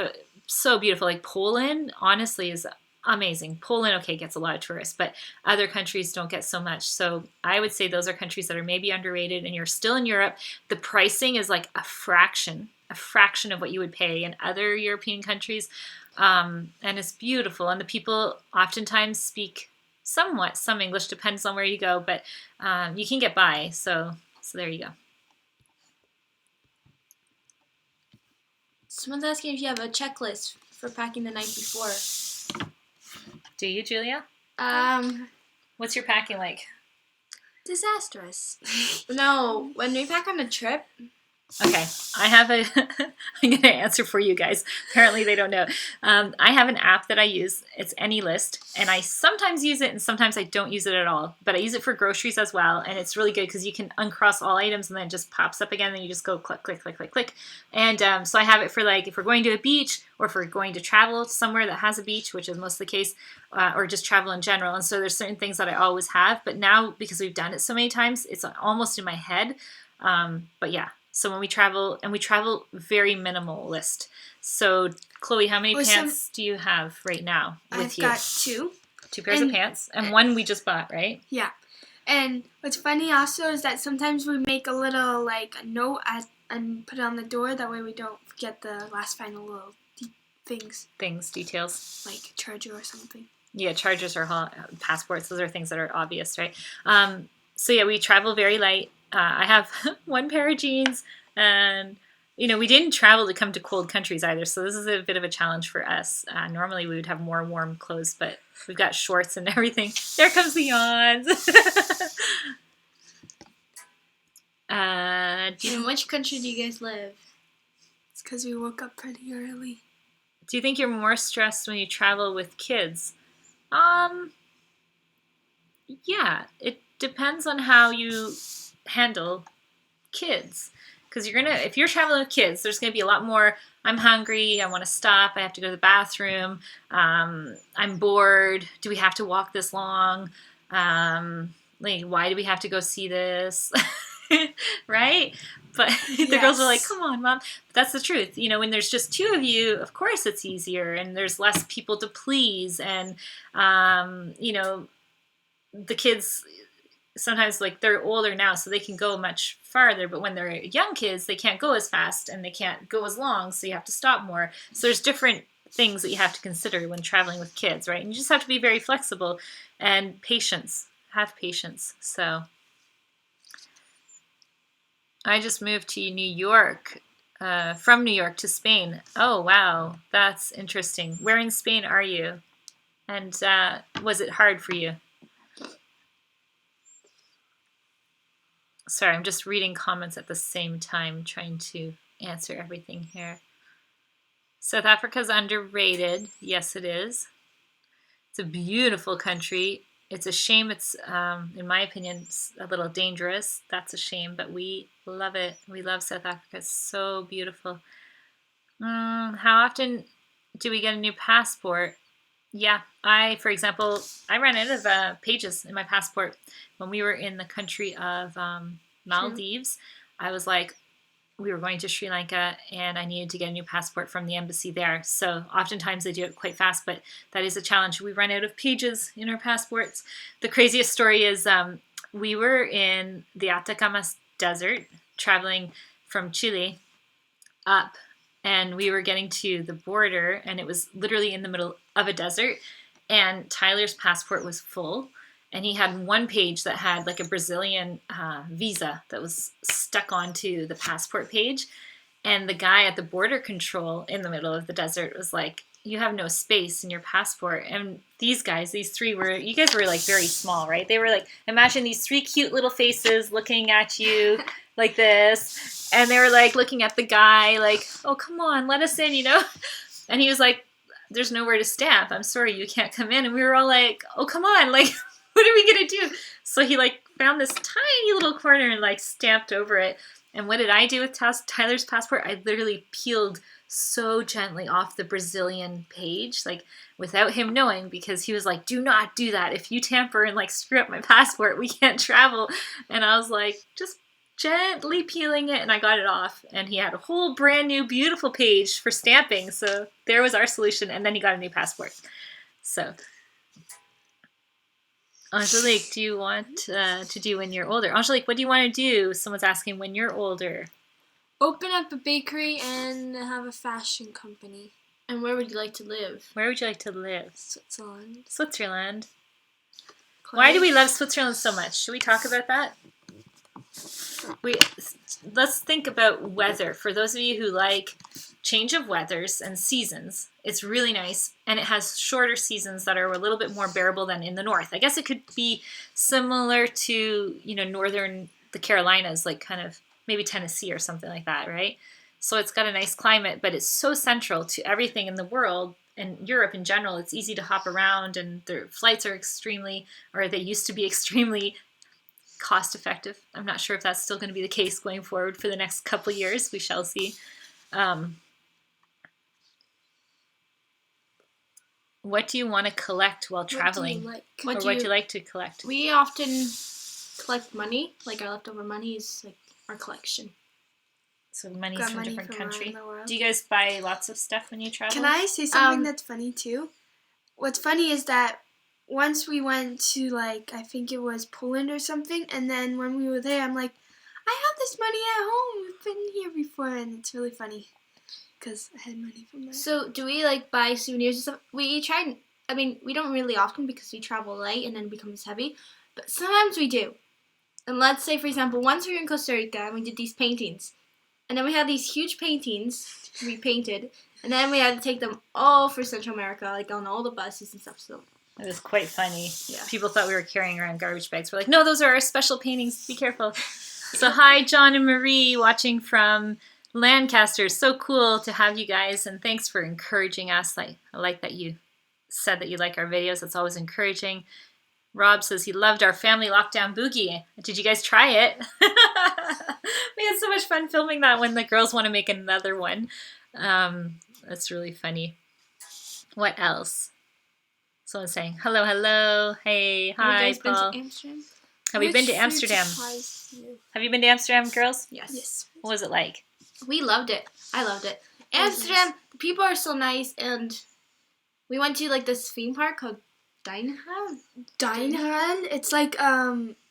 so beautiful. Like Poland, honestly, is amazing. Poland, okay, gets a lot of tourists, but other countries don't get so much. So I would say those are countries that are maybe underrated, and you're still in Europe. The pricing is like a fraction of what you would pay in other European countries. And it's beautiful. And the people oftentimes speak somewhat some English, depends on where you go, but you can get by. So there you go. Someone's asking if you have a checklist for packing the night before. Do you, Julia? What's your packing like? Disastrous. No, when we pack on a trip. Okay, I have I'm going to answer for you guys. Apparently they don't know. I have an app that I use. It's AnyList, and I sometimes use it and sometimes I don't use it at all. But I use it for groceries as well, and it's really good because you can uncross all items and then it just pops up again, and you just go click, click, click, click, click. And so I have it for, like, if we're going to a beach, or if we're going to travel somewhere that has a beach, which is most of the case, or just travel in general. And so there's certain things that I always have, but now because we've done it so many times, it's almost in my head. But yeah. So when we travel, and we travel very minimalist. So, Chloe, how many pants do you have right now with you? I've got two. Two pairs of pants, and one we just bought, right? Yeah. And what's funny also is that sometimes we make a little, like, a note and put it on the door. That way we don't forget the last final little things. Details. Like a charger or something. Yeah, chargers or passports. Those are things that are obvious, right? So yeah, we travel very light. I have one pair of jeans, and, you know, we didn't travel to come to cold countries either, so this is a bit of a challenge for us. Normally we would have more warm clothes, but we've got shorts and everything. There comes the yawns. In which country do you guys live? It's because we woke up pretty early. Do you think you're more stressed when you travel with kids? Yeah, it depends on how you handle kids. Because if you're traveling with kids, there's gonna be a lot more. I'm hungry. I want to stop. I have to go to the bathroom. I'm bored. Do we have to walk this long? Why do we have to go see this? Right? But the girls are like, come on, Mom. But that's the truth. When there's just two of you, of course it's easier, and there's less people to please, and the kids sometimes, they're older now, so they can go much farther, but when they're young kids, they can't go as fast and they can't go as long, so you have to stop more. So there's different things that you have to consider when traveling with kids, right? And you just have to be very flexible and have patience. So I just moved to New York, from New York to Spain. Oh, wow, that's interesting. Where in Spain are you? And was it hard for you? Sorry, I'm just reading comments at the same time, trying to answer everything here. South Africa's underrated. Yes, it is. It's a beautiful country. It's a shame it's, in my opinion, it's a little dangerous. That's a shame, but we love it. We love South Africa. It's so beautiful. How often do we get a new passport? Yeah, for example, I ran out of pages in my passport when we were in the country of Maldives. I was like, we were going to Sri Lanka, and I needed to get a new passport from the embassy there. So oftentimes they do it quite fast, but that is a challenge. We run out of pages in our passports. The craziest story is we were in the Atacama Desert, traveling from Chile up, and we were getting to the border, and it was literally in the middle of a desert, and Tyler's passport was full, and he had one page that had a Brazilian visa that was stuck onto the passport page, and the guy at the border control in the middle of the desert was like, you have no space in your passport. And these three you guys were very small, right? They were imagine these three cute little faces looking at you like this, and they were looking at the guy oh, come on, let us in, and he was like, there's nowhere to stamp, I'm sorry, you can't come in. And we were all like, oh, come on, what are we gonna do? So he found this tiny little corner and stamped over it. And what did I do with Tyler's passport? I literally peeled so gently off the Brazilian page, without him knowing, because he was like, do not do that. If you tamper and screw up my passport, we can't travel. And I was like, just gently peeling it, and I got it off, and he had a whole brand new beautiful page for stamping. So there was our solution, and then he got a new passport. So Angelique, do you want to do when you're older? Angelique, what do you want to do? Someone's asking when you're older. Open up a bakery and have a fashion company. And where would you like to live? Where would you like to live? Switzerland. Why do we love Switzerland so much? Should we talk about that? Let's think about weather. For those of you who like change of weathers and seasons, it's really nice, and it has shorter seasons that are a little bit more bearable than in the north. I guess it could be similar to northern the Carolinas, kind of maybe Tennessee or something like that, right? So it's got a nice climate, but it's so central to everything in the world, and Europe in general. It's easy to hop around, and their flights are they used to be extremely cost effective. I'm not sure if that's still going to be the case going forward for the next couple of years. We shall see. What do you want to collect while traveling? What do you like to collect? We often collect money, our leftover money is our collection. So money's from different countries. Do you guys buy lots of stuff when you travel? Can I say something that's funny too? What's funny is that once we went to I think it was Poland or something, and then when we were there, I'm like, I have this money at home. We've been here before, and it's really funny because I had money from there. So do we buy souvenirs and stuff? We try. We don't really often because we travel light and then it becomes heavy, but sometimes we do. And let's say, for example, once we were in Costa Rica and we did these paintings, and then we had these huge paintings we painted, and then we had to take them all for Central America, on all the buses and stuff. So it was quite funny. Yeah. People thought we were carrying around garbage bags. We're like, no, those are our special paintings. Be careful. So hi, John and Marie, watching from Lancaster. So cool to have you guys, and thanks for encouraging us. I like that you said that you like our videos. That's always encouraging. Rob says he loved our family lockdown boogie. Did you guys try it? We had so much fun filming that when the girls want to make another one. That's really funny. What else? Someone's saying, hello, hello. Hey, hi, Have you guys Paul. been to Amsterdam? Have we been to Which food Amsterdam? surprised you? Have you been to Amsterdam, girls? Yes. What was it like? We loved it. I loved it. Amsterdam, the people are so nice, and we went to like this theme park called Dijnhout. Dijnhout. It's like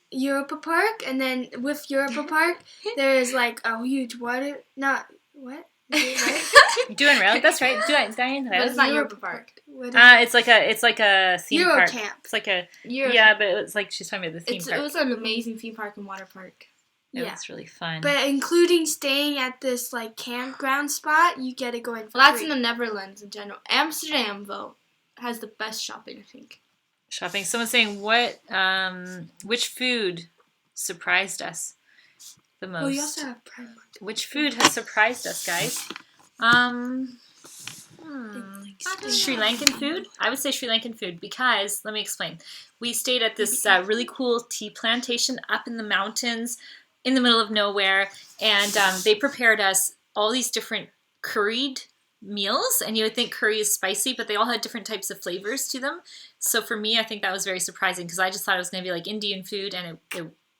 Europa Park, and then with Europa Park, there is like a huge water. Not what? Is it right? Doing rail. That's right. Diane. But it's not Europa Park. What is It's like a theme Euro park. camp. It's like a Europe. yeah, but it's like she's talking about the theme It park. was an amazing theme park and water park. It Yeah. was really fun. But including staying at this like campground spot, you get to go in for Well, that's free. in the Netherlands in general. Amsterdam, though, has the best shopping, I think. Shopping. Someone's saying which food surprised us the most? Well, you also have Prime Month. Which food has surprised us, guys? Sri Lankan food? I would say Sri Lankan food because, let me explain. We stayed at this really cool tea plantation up in the mountains in the middle of nowhere, and they prepared us all these different curried meals, and you would think curry is spicy, but they all had different types of flavors to them. So for me, I think that was very surprising because I just thought it was going to be like Indian food, and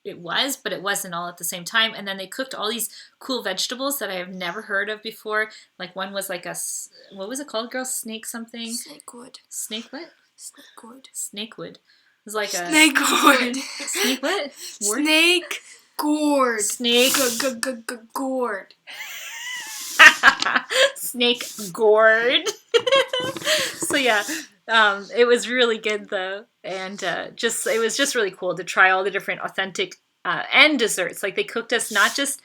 it was, but it wasn't all at the same time. And then they cooked all these cool vegetables that I have never heard of before. Like one was like what was it called, girls? Snake something? Snakewood. Snake what? Snakewood. Snakewood. It was like a... Snake gourd. Snake what? Word? Snake gourd. Snake... Gourd. Snake gourd. So yeah, it was really good though, and it was just really cool to try all the different authentic and desserts. Like they cooked us not just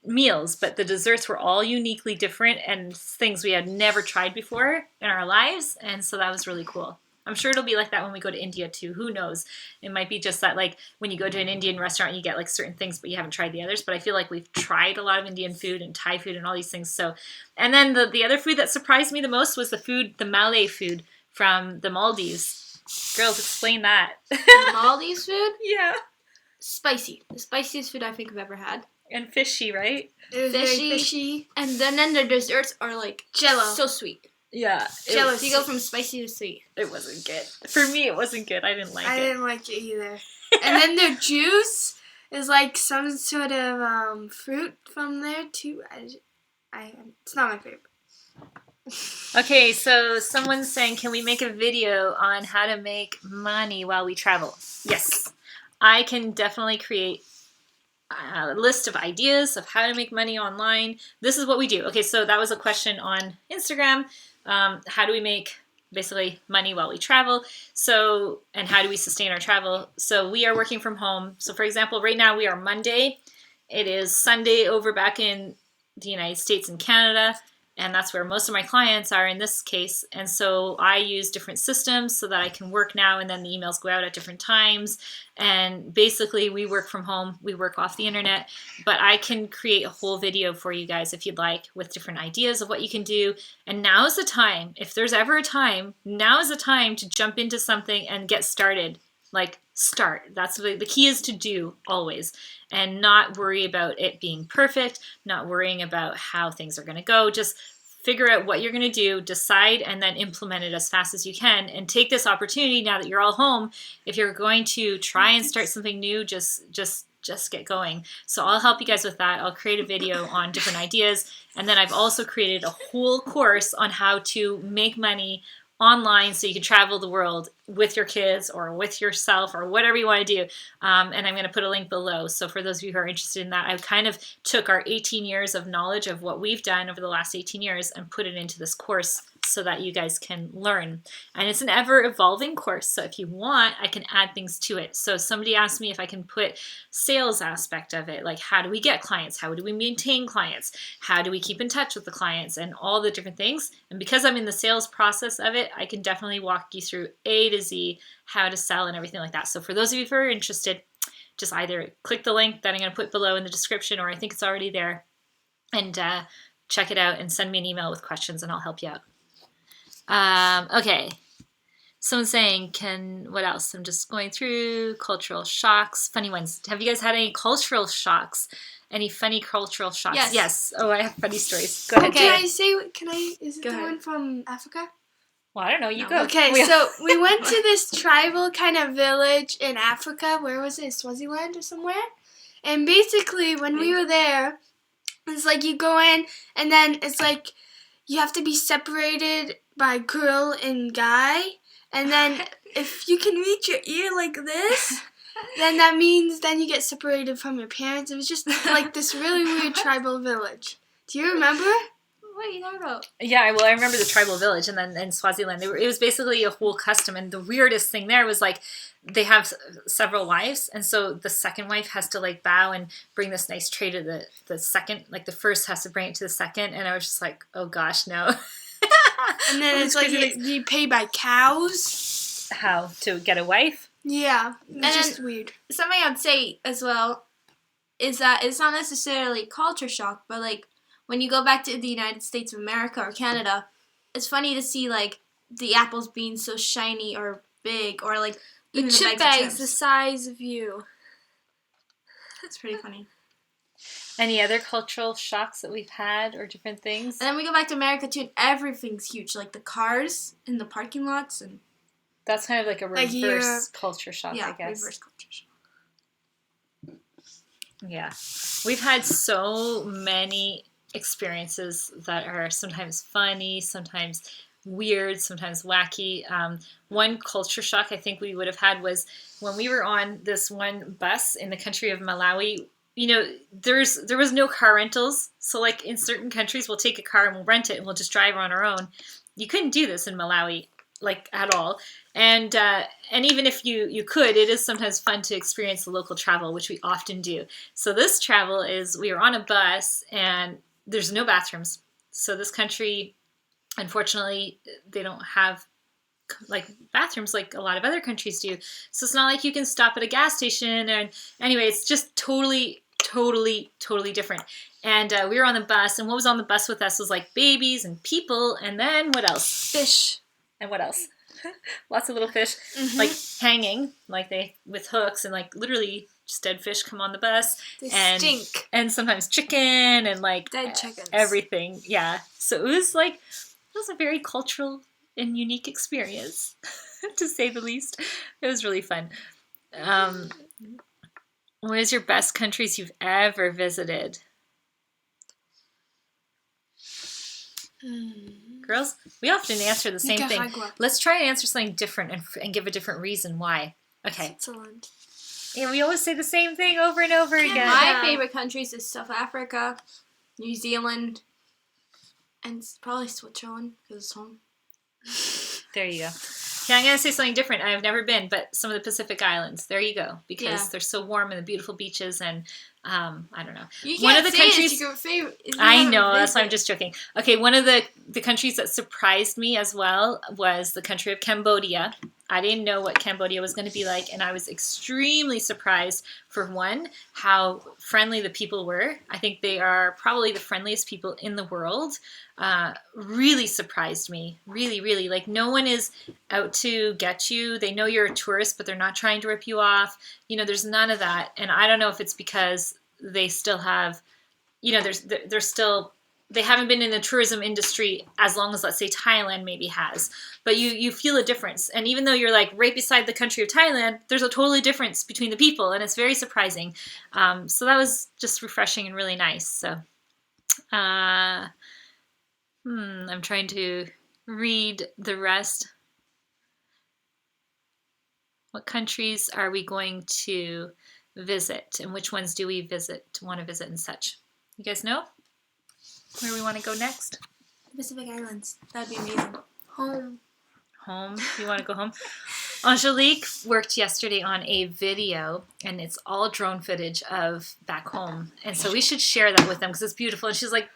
meals, but the desserts were all uniquely different and things we had never tried before in our lives, and so that was really cool. I'm sure it'll be like that when we go to India too. Who knows? It might be just that like when you go to an Indian restaurant, you get like certain things, but you haven't tried the others. But I feel like we've tried a lot of Indian food and Thai food and all these things. So, and then the other food that surprised me the most was the Malay food from the Maldives. Girls, explain that. Maldives food? Yeah. Spicy. The spiciest food I think I've ever had. And fishy, right? It was Fishy. very fishy. And then the desserts are like Jello. so sweet. Yeah. Jello. So you go from spicy to sweet. It wasn't good. For me, it wasn't good. I didn't like I it. didn't like it either. And then the juice is like some sort of fruit from there too. It's not my favorite. Okay, so someone's saying, can we make a video on how to make money while we travel? Yes, I can definitely create a list of ideas of how to make money online. This is what we do. Okay, so that was a question on Instagram. How do we make basically money while we travel? So, and how do we sustain our travel? So we are working from home. So for example, right now we are Monday. It is Sunday over back in the United States and Canada. And that's where most of my clients are in this case. And so I use different systems so that I can work now and then the emails go out at different times. And basically we work from home, we work off the internet, but I can create a whole video for you guys if you'd like with different ideas of what you can do. And now is the time, if there's ever a time, now is the time to jump into something and get started. Like start. That's the key is to do always and not worry about it being perfect, not worrying about how things are going to go. Just figure out what you're going to do, decide, and then implement it as fast as you can. And take this opportunity now that you're all home. If you're going to try and start something new, just get going. So I'll help you guys with that. I'll create a video on different ideas. And then I've also created a whole course on how to make money online so you can travel the world with your kids or with yourself or whatever you want to do. And I'm going to put a link below. So for those of you who are interested in that, I kind of took our 18 years of knowledge of what we've done over the last 18 years and put it into this course so that you guys can learn. And it's an ever-evolving course, so if you want, I can add things to it. So somebody asked me if I can put sales aspect of it, like how do we get clients? How do we maintain clients? How do we keep in touch with the clients? And all the different things. And because I'm in the sales process of it, I can definitely walk you through A to Z how to sell and everything like that. So for those of you who are interested, just either click the link that I'm going to put below in the description, or I think it's already there, and check it out and send me an email with questions and I'll help you out. Okay. Someone's saying, what else? I'm just going through cultural shocks, funny ones. Have you guys had any cultural shocks? Any funny cultural shocks? Yes. Oh, I have funny stories. Go ahead. Okay. Is it Go the ahead. one from Africa? Well, I don't know. You go. Okay, so we went to this tribal kind of village in Africa. Where was it? Swaziland or somewhere? And basically, when we were there, it's like you go in, and then it's like you have to be separated by girl and guy. And then if you can reach your ear like this, then that means then you get separated from your parents. It was just like this really weird tribal village. Do you remember? What are you talking about? Yeah, well, I remember the tribal village, and then in Swaziland, it was basically a whole custom. And the weirdest thing there was like they have several wives, and so the second wife has to like bow and bring this nice tray to the second. Like the first has to bring it to the second, and I was just like, oh gosh, no. And then it's like you pay by cows. How to get a wife? Yeah, And it's just weird. Something I'd say as well is that it's not necessarily culture shock, but like when you go back to the United States of America or Canada, it's funny to see like the apples being so shiny or big, or like The even chip the bags the chips. size of you. It's pretty funny. Any other cultural shocks that we've had or different things? And then we go back to America too, and everything's huge, like the cars in the parking lots, and That's kind of like a Like reverse culture shock, yeah, I guess. reverse culture shock. Yeah. We've had so many experiences that are sometimes funny, sometimes weird, sometimes wacky. One culture shock I think we would have had was when we were on this one bus in the country of Malawi. You know, there was no car rentals. So like in certain countries, we'll take a car and we'll rent it and we'll just drive on our own. You couldn't do this in Malawi, like at all. And even if you could, it is sometimes fun to experience the local travel, which we often do. So this travel is, we are on a bus and there's no bathrooms. So this country, unfortunately, they don't have like bathrooms like a lot of other countries do. So it's not like you can stop at a gas station. And anyway, it's just totally different. And we were on the bus, and what was on the bus with us was like babies and people, and then what else? Fish. And what else? Lots of little fish, like hanging, like they with hooks, and like literally just dead fish come on the bus. They and stink. And sometimes chicken and like Dead chickens. everything. Yeah. So it was a very cultural and unique experience, to say the least. It was really fun. What is your best countries you've ever visited? Girls, we often answer the same thing. Nicaragua. Let's try and answer something different and give a different reason why. Okay. Switzerland. Yeah, we always say the same thing over and over again. My favorite countries is South Africa, New Zealand, and probably Switzerland because it's home. There you go. Okay, I'm going to say something different. I have never been, but some of the Pacific Islands. There you go. Because they're so warm and the beautiful beaches and, I don't know. You One can't of the say countries. it's your favorite. It's I not know, a that's why I'm favorite. just joking. Okay, one of the countries that surprised me as well was the country of Cambodia. I didn't know what Cambodia was going to be like, and I was extremely surprised, for one, how friendly the people were. I think they are probably the friendliest people in the world. Really surprised me. Really, really. Like, no one is out to get you. They know you're a tourist, but they're not trying to rip you off. You know, there's none of that. And I don't know if it's because they still have, you know, they're still, they haven't been in the tourism industry as long as, let's say, Thailand maybe has. But you feel a difference. And even though you're like right beside the country of Thailand, there's a totally difference between the people. And it's very surprising. So that was just refreshing and really nice. So, I'm trying to read the rest. What countries are we going to visit? And which ones do we want to visit and such? You guys know where we want to go next? Pacific Islands. That'd be amazing. Home. Home. You want to go home? Angelique worked yesterday on a video, and it's all drone footage of back home. And so we should share that with them because it's beautiful. And she's like,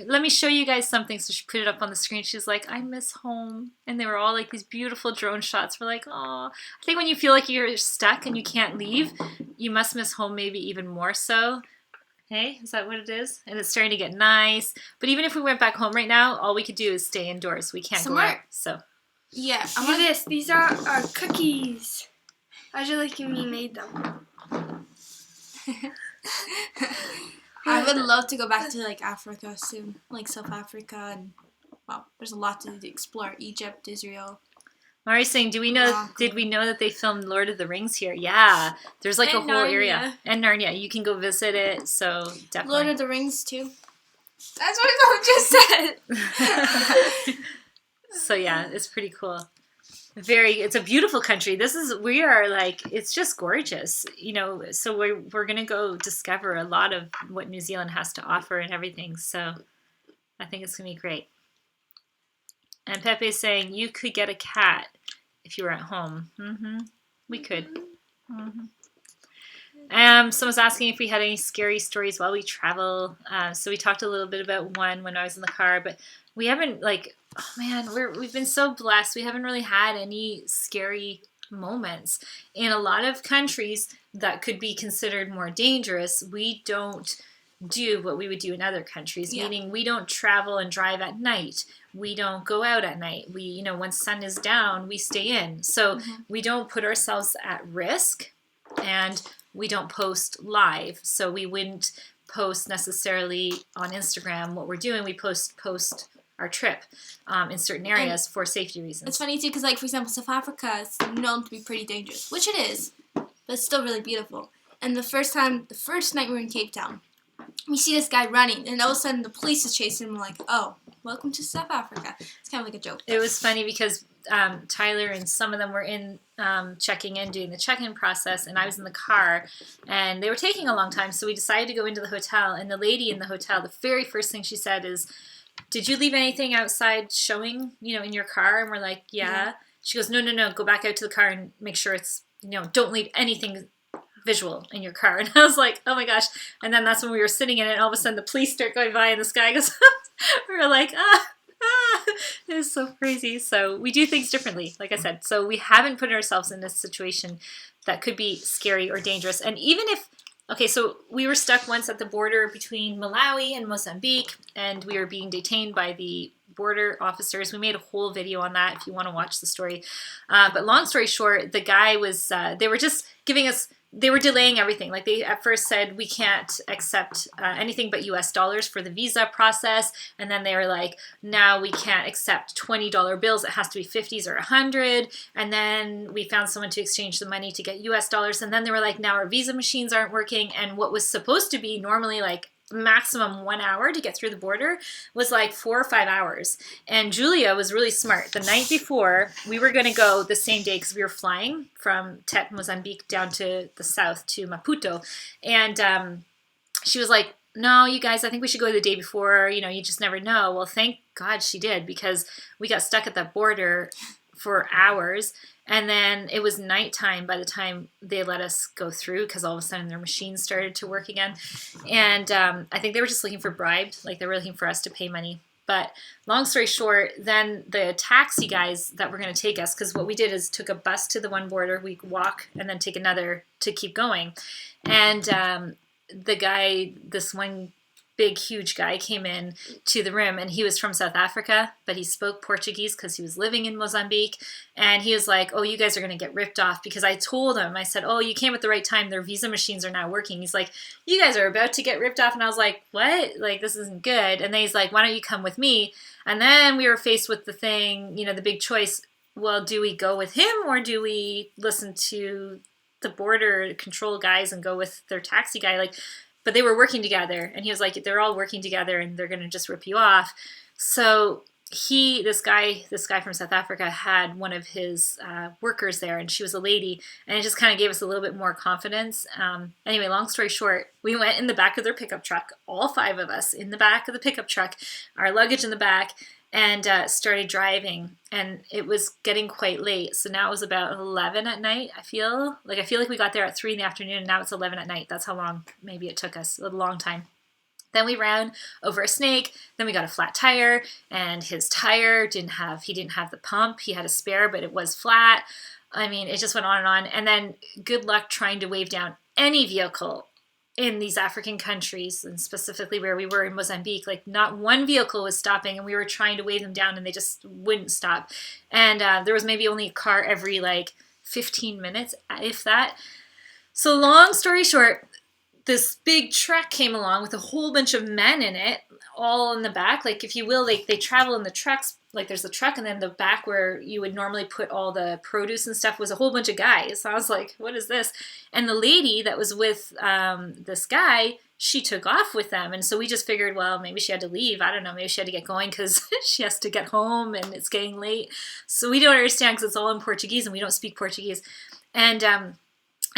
let me show you guys something. So she put it up on the screen. She's like, I miss home. And they were all like these beautiful drone shots. We're like, oh. I think when you feel like you're stuck and you can't leave, you must miss home maybe even more so. Hey, is that what it is? And it's starting to get nice. But even if we went back home right now, all we could do is stay indoors. We can't go out. So Yeah. Look at this. These are our cookies. How'd you like me made them? I would love to go back to like Africa soon, like South Africa, and well, there's a lot to explore. Egypt, Israel. Mari's saying, did we know that they filmed Lord of the Rings here? Yeah. There's like a whole area. And Narnia. You can go visit it, so definitely. Lord of the Rings too. That's what Mom just said. So yeah, it's pretty cool. It's a beautiful country. It's just gorgeous, so we're going to go discover a lot of what New Zealand has to offer and everything. So I think it's going to be great. And Pepe's saying you could get a cat if you were at home. We could. Someone's asking if we had any scary stories while we travel. So we talked a little bit about one when I was in the car, but we haven't we've been so blessed. We haven't really had any scary moments. In a lot of countries that could be considered more dangerous, we don't do what we would do in other countries, meaning we don't travel and drive at night. We don't go out at night. We, when sun is down, we stay in. So we don't put ourselves at risk, and we don't post live. So we wouldn't post necessarily on Instagram what we're doing. We post our trip in certain areas for safety reasons. It's funny too, because like for example, South Africa is known to be pretty dangerous, which it is, but it's still really beautiful. And the first night we were in Cape Town, we see this guy running, and all of a sudden the police is chasing him. We're like, oh, welcome to South Africa. It's kind of like a joke. It was funny because Tyler and some of them were in checking in, doing the check-in process, and I was in the car, and they were taking a long time, so we decided to go into the hotel, and the lady in the hotel, the very first thing she said is, did you leave anything outside showing, in your car? And we're like, yeah. She goes, no, go back out to the car and make sure it's, don't leave anything visual in your car. And I was like, oh my gosh. And then that's when we were sitting in it, and all of a sudden the police start going by and the sky goes we were like, it was so crazy. So we do things differently, like I said. So we haven't put ourselves in this situation that could be scary or dangerous. And even if, so we were stuck once at the border between Malawi and Mozambique, and we were being detained by the border officers. We made a whole video on that if you want to watch the story. But long story short, the guy was, they were delaying everything. Like they at first said, we can't accept anything but US dollars for the visa process. And then they were like, now we can't accept $20 bills. It has to be 50s or 100. And then we found someone to exchange the money to get US dollars. And then they were like, now our visa machines aren't working. And what was supposed to be normally like maximum 1 hour to get through the border was like 4 or 5 hours. And Julia was really smart. The night before, we were going to go the same day because we were flying from Tet, Mozambique down to the south to Maputo. And she was like, no, you guys, I think we should go the day before. You just never know. Well, thank God she did, because we got stuck at the border for hours. And then it was nighttime by the time they let us go through, because all of a sudden their machines started to work again. And I think they were just looking for bribes, like they were looking for us to pay money. But long story short, then the taxi guys that were going to take us, because what we did is took a bus to the one border, we walk and then take another to keep going. And the guy, this one big, huge guy came in to the room, and he was from South Africa, but he spoke Portuguese because he was living in Mozambique. And he was like, oh, you guys are going to get ripped off, because I told him, I said, oh, you came at the right time. Their visa machines are now working. He's like, you guys are about to get ripped off. And I was like, what? Like, this isn't good. And then he's like, why don't you come with me? And then we were faced with the thing, the big choice. Well, do we go with him, or do we listen to the border control guys and go with their taxi guy? But they were working together, and he was like, they're all working together and they're going to just rip you off. So this guy from South Africa had one of his workers there, and she was a lady, and it just kind of gave us a little bit more confidence. Anyway, long story short, we went in the back of their pickup truck, all 5 of us in the back of the pickup truck, our luggage in the back, and started driving. And it was getting quite late, so now it was about 11 at night. I feel like we got there at 3 in the afternoon, and now it's 11 at night. That's how long maybe it took us, a long time. Then we ran over a snake. Then we got a flat tire, and his tire didn't have the pump. He had a spare, but it was flat. I mean, it just went on and on. And then good luck trying to wave down any vehicle in these African countries, and specifically where we were in Mozambique, like not one vehicle was stopping, and we were trying to wave them down and they just wouldn't stop. And there was maybe only a car every like 15 minutes, if that. So long story short, this big truck came along with a whole bunch of men in it, all in the back. Like, if you will, they travel in the trucks. Like, there's the truck, and then the back where you would normally put all the produce and stuff was a whole bunch of guys. So I was like, what is this? And the lady that was with this guy, she took off with them. And so we just figured, well, maybe she had to leave. I don't know. Maybe she had to get going because she has to get home and it's getting late. So we don't understand because it's all in Portuguese and we don't speak Portuguese. And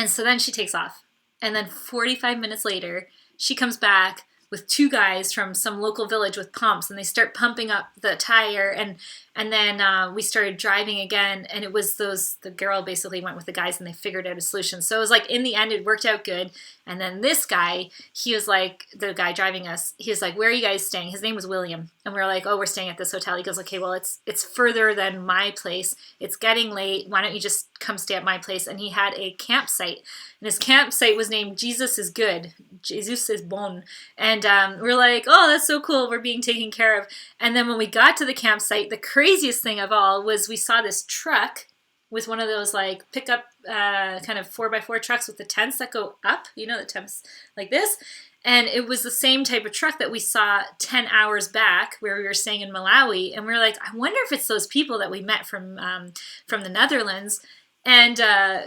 so then she takes off. And then 45 minutes later, she comes back with two guys from some local village with pumps, and they start pumping up the tire, and then we started driving again, and it was the girl basically went with the guys, and they figured out a solution. So it was like, in the end, it worked out good. And then this guy, he was like, the guy driving us, he was like, where are you guys staying? His name was William. And we were like, oh, we're staying at this hotel. He goes, okay, well, it's further than my place. It's getting late. Why don't you just come stay at my place? And he had a campsite, and his campsite was named Jesus is Good. Jesus is Bon. And we're like, oh, that's so cool. We're being taken care of. And then when we got to the campsite, the craziest thing of all was we saw this truck with one of those like pickup kind of 4x4 trucks with the tents that go up, the tents like this. And it was the same type of truck that we saw 10 hours back where we were staying in Malawi. And we were like, I wonder if it's those people that we met from the Netherlands. And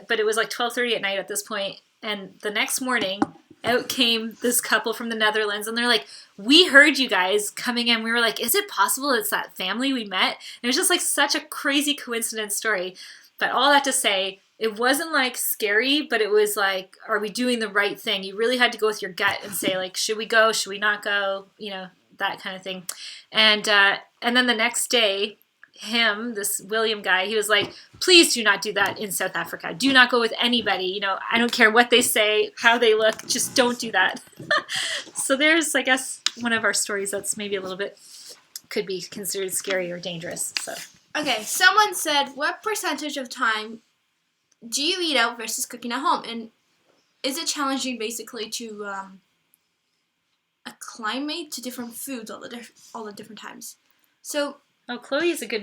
but it was like 12:30 at night at this point. And the next morning, out came this couple from the Netherlands, and they're like, we heard you guys coming in. We were like, is it possible it's that family we met? And it was just like such a crazy coincidence story. But all that to say, it wasn't like scary, but it was like, are we doing the right thing? You really had to go with your gut and say, like, should we go? Should we not go? That kind of thing. And then the next day, this William guy, he was like, please do not do that in South Africa. Do not go with anybody. I don't care what they say, how they look, just don't do that. So there's, I guess, one of our stories that's maybe a little bit, could be considered scary or dangerous. So. Okay, someone said, what percentage of time do you eat out versus cooking at home? And is it challenging basically to acclimate to different foods all the different times? So, Chloe is a good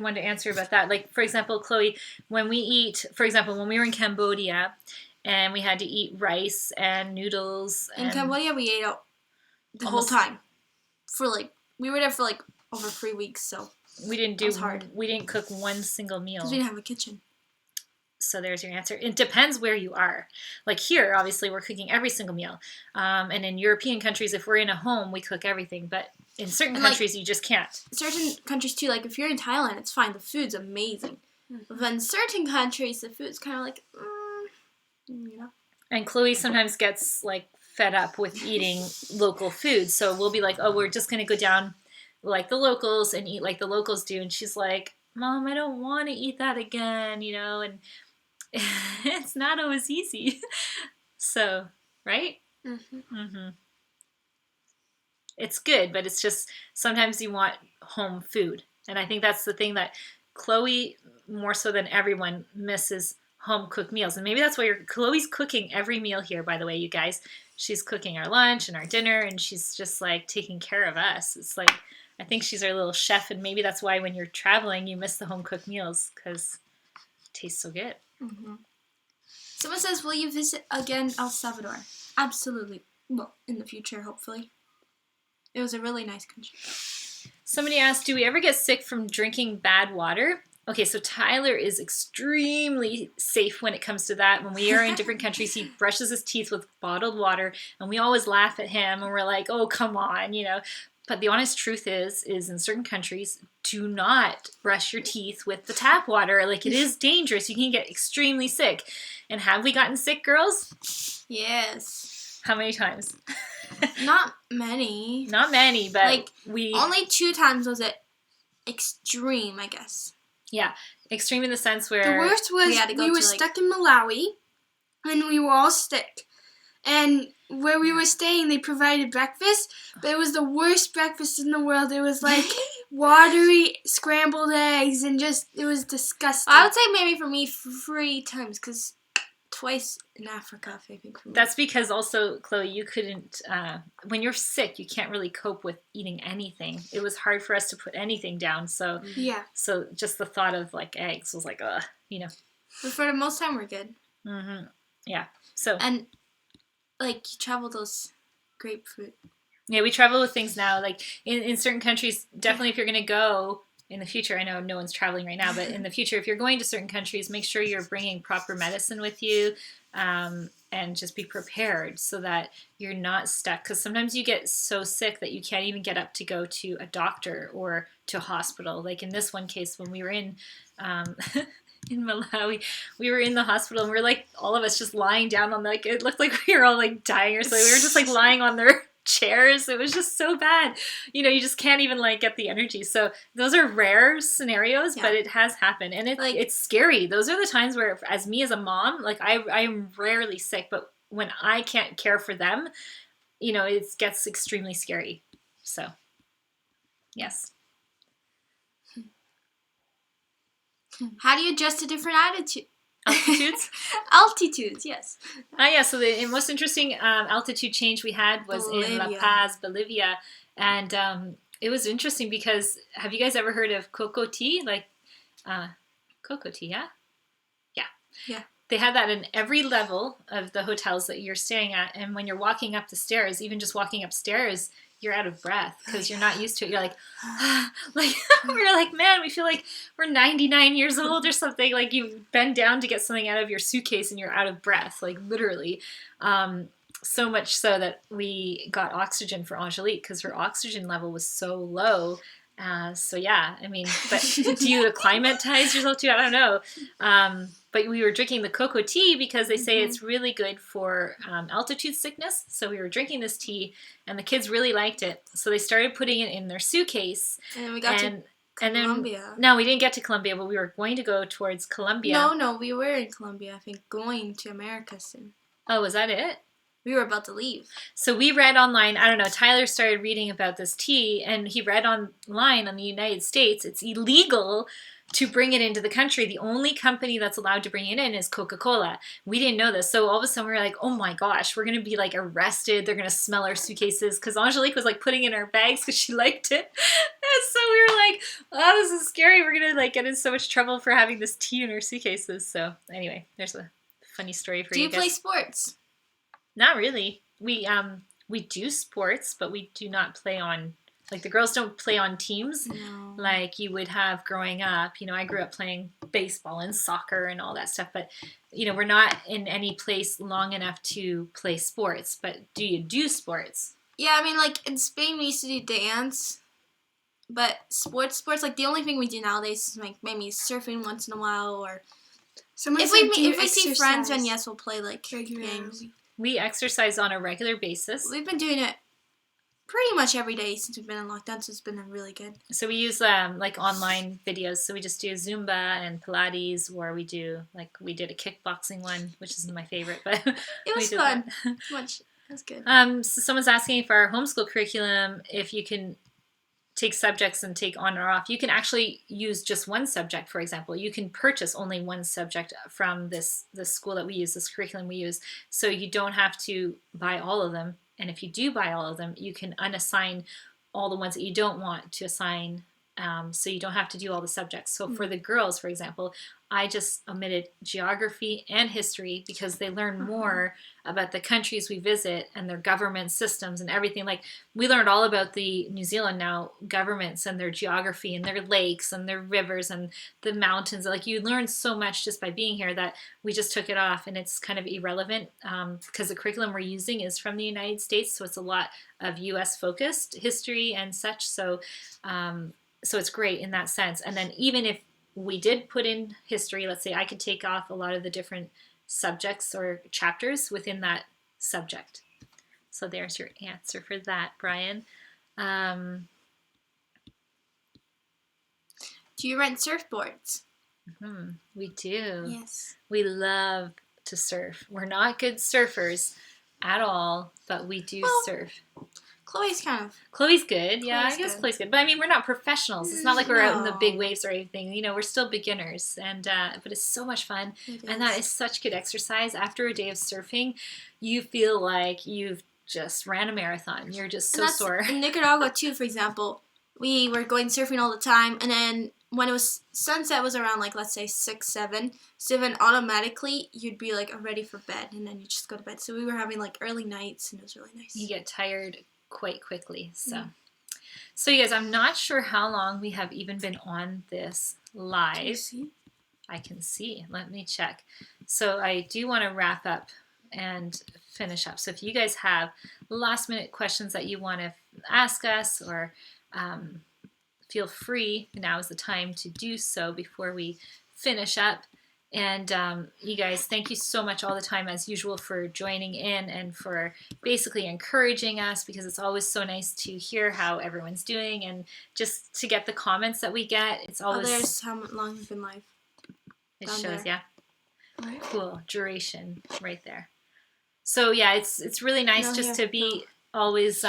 one to answer about that. Like, for example, Chloe, when we were in Cambodia and we had to eat rice and noodles. In Cambodia, we ate out the whole time. We were there for over 3 weeks, so we didn't cook one single meal. Because we didn't have a kitchen. So there's your answer. It depends where you are. Like here, obviously, we're cooking every single meal. And in European countries, if we're in a home, we cook everything. But in certain countries, you just can't. Certain countries, too. Like, if you're in Thailand, it's fine. The food's amazing. Mm-hmm. But in certain countries, the food's kind of like, And Chloe sometimes gets, like, fed up with eating local food. So we'll be like, oh, we're just going to go down like the locals and eat like the locals do. And she's like, Mom, I don't want to eat that again, and it's not always easy. So, right? Mm-hmm. Mm-hmm. It's good, but it's just sometimes you want home food. And I think that's the thing that Chloe, more so than everyone, misses home cooked meals. And maybe that's why Chloe's cooking every meal here, by the way, you guys. She's cooking our lunch and our dinner, and she's just like taking care of us. It's like, I think she's our little chef, and maybe that's why when you're traveling, you miss the home cooked meals because it tastes so good. Mm-hmm. Someone says, will you visit again El Salvador? Absolutely. Well, in the future, hopefully. It was a really nice country. Somebody asked, do we ever get sick from drinking bad water? Okay, so Tyler is extremely safe when it comes to that. When we are in different countries, he brushes his teeth with bottled water, and we always laugh at him, and we're like, oh, come on, But the honest truth is in certain countries, do not brush your teeth with the tap water. Like, it is dangerous. You can get extremely sick. And have we gotten sick, girls? Yes. How many times? Not many. Not many, but only 2 times was it extreme, I guess. Yeah, extreme in the sense where... The worst was we were stuck in Malawi, and we were all sick. And where we were staying, they provided breakfast, but it was the worst breakfast in the world. It was like watery scrambled eggs, and it was disgusting. I would say maybe for me 3 times, because twice in Africa, I think. For me. That's because also, Chloe, you couldn't, when you're sick, you can't really cope with eating anything. It was hard for us to put anything down. So, so just the thought of like eggs was like, ugh, you know. But for the most time, we're good. Mm-hmm. Yeah. So. And like you travel those grapefruit. Yeah, we travel with things now. Like in certain countries, definitely if you're going to go in the future, I know no one's traveling right now, but in the future, if you're going to certain countries, make sure you're bringing proper medicine with you, and just be prepared so that you're not stuck. Because sometimes you get so sick that you can't even get up to go to a doctor or to a hospital. Like in this one case, when we were in Malawi, we were in the hospital and we were like, all of us just lying down on like, it looked like we were all like dying or something. We were just like lying on their chairs. It was just so bad. You know, you just can't even like get the energy. So those are rare scenarios, but it has happened. And it's scary. Those are the times where, as me as a mom, like I'm rarely sick, but when I can't care for them, you know, it gets extremely scary. So, yes. How do you adjust to different altitudes? Altitudes, yes. Yeah, so the most interesting altitude change we had was in La Paz, Bolivia. And it was interesting because, have you guys ever heard of cocoa tea? Like, cocoa tea, yeah? Yeah. They had that in every level of the hotels that you're staying at. And when you're walking up the stairs, even just walking upstairs, you're out of breath because you're not used to it. You're like, like we're like, man, we feel like we're 99 years old or something. Like you bend down to get something out of your suitcase and you're out of breath, like literally. So much so that we got oxygen for Angelique because her oxygen level was so low. So yeah, I mean, but do you acclimatize yourself to it? I don't know. But we were drinking the cocoa tea because they say it's really good for altitude sickness. So we were drinking this tea, and the kids really liked it. So they started putting it in their suitcase. And we got to Colombia. No, we didn't get to Colombia, but we were going to go towards Colombia. No, we were in Colombia. I think going to America soon. Oh, was that it? We were about to leave. So we read online, I don't know, Tyler started reading about this tea, and he read online on the United States, it's illegal to bring it into the country. The only company that's allowed to bring it in is Coca-Cola. We didn't know this. So all of a sudden we were like, oh my gosh, we're going to be like arrested. They're going to smell our suitcases. Because Angelique was like putting in our bags because she liked it. And so we were like, oh, this is scary. We're going to like get in so much trouble for having this tea in our suitcases. So anyway, there's a funny story for you guys. Do you play sports? Not really. We do sports, but we do not play on, like the girls don't play on teams like you would have growing up. You know, I grew up playing baseball and soccer and all that stuff, but you know, we're not in any place long enough to play sports. But do you do sports? Yeah, I mean, like in Spain we used to do dance, but sports, like the only thing we do nowadays is like maybe surfing once in a while, or if we see friends, then yes, we'll play like games. We exercise on a regular basis. We've been doing it pretty much every day since we've been in lockdown, so it's been really good. So we use like online videos. So we just do Zumba and Pilates, or we did a kickboxing one, which isn't my favorite, but it was fun. It was good. So someone's asking for our homeschool curriculum if you can take subjects and take on or off. You can actually use just one subject, for example. You can purchase only one subject from this school that we use, this curriculum we use. So you don't have to buy all of them. And if you do buy all of them, you can unassign all the ones that you don't want to assign. So you don't have to do all the subjects. So for the girls, for example, I just omitted geography and history because they learn more about the countries we visit and their government systems and everything. Like we learned all about the New Zealand now governments and their geography and their lakes and their rivers and the mountains. Like you learn so much just by being here that we just took it off, and it's kind of irrelevant because the curriculum we're using is from the United States. So it's a lot of US focused history and such. So it's great in that sense. And then even if we did put in history, let's say I could take off a lot of the different subjects or chapters within that subject. So there's your answer for that, Brian. Do you rent surfboards? We do. Yes. We love to surf. We're not good surfers at all, but we do surf. Chloe's kind of. Chloe's good. Yeah, Chloe's I guess good. Chloe's good. But I mean, we're not professionals. It's not like we're out in the No. big waves or anything. You know, we're still beginners. And but it's so much fun. And that is such good exercise. After a day of surfing, you feel like you've just ran a marathon. You're just so sore. In Nicaragua too, for example, we were going surfing all the time, and then when it was sunset was around like let's say 6, 7. So then automatically you'd be like ready for bed, and then you just go to bed. So we were having like early nights, and it was really nice. You get tired quite quickly. So you guys, I'm not sure how long we have even been on this live. Can you see? I can see. Let me check. So I do want to wrap up and finish up. So if you guys have last minute questions that you want to ask us, or feel free, now is the time to do so before we finish up. And you guys, thank you so much all the time, as usual, for joining in and for basically encouraging us, because it's always so nice to hear how everyone's doing and just to get the comments that we get. It's always... there's how long we've been live. It down shows, there. yeah. Cool. Duration right there. So yeah, it's really nice just to be always,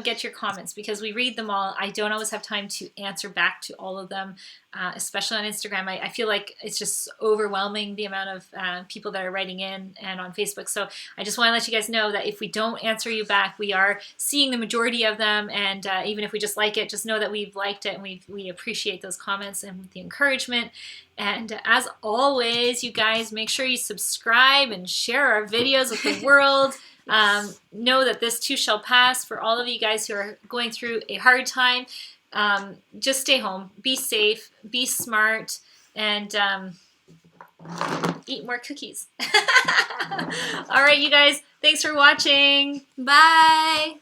get your comments, because we read them all. I don't always have time to answer back to all of them, especially on Instagram. I feel like it's just overwhelming, the amount of people that are writing in, and on Facebook. So I just want to let you guys know that if we don't answer you back, we are seeing the majority of them. And even if we just like it, just know that we've liked it, and we appreciate those comments and the encouragement. And as always, you guys, make sure you subscribe and share our videos with the world. Know that this too shall pass. For all of you guys who are going through a hard time, just stay home, be safe, be smart, and eat more cookies. All right, you guys, thanks for watching. Bye.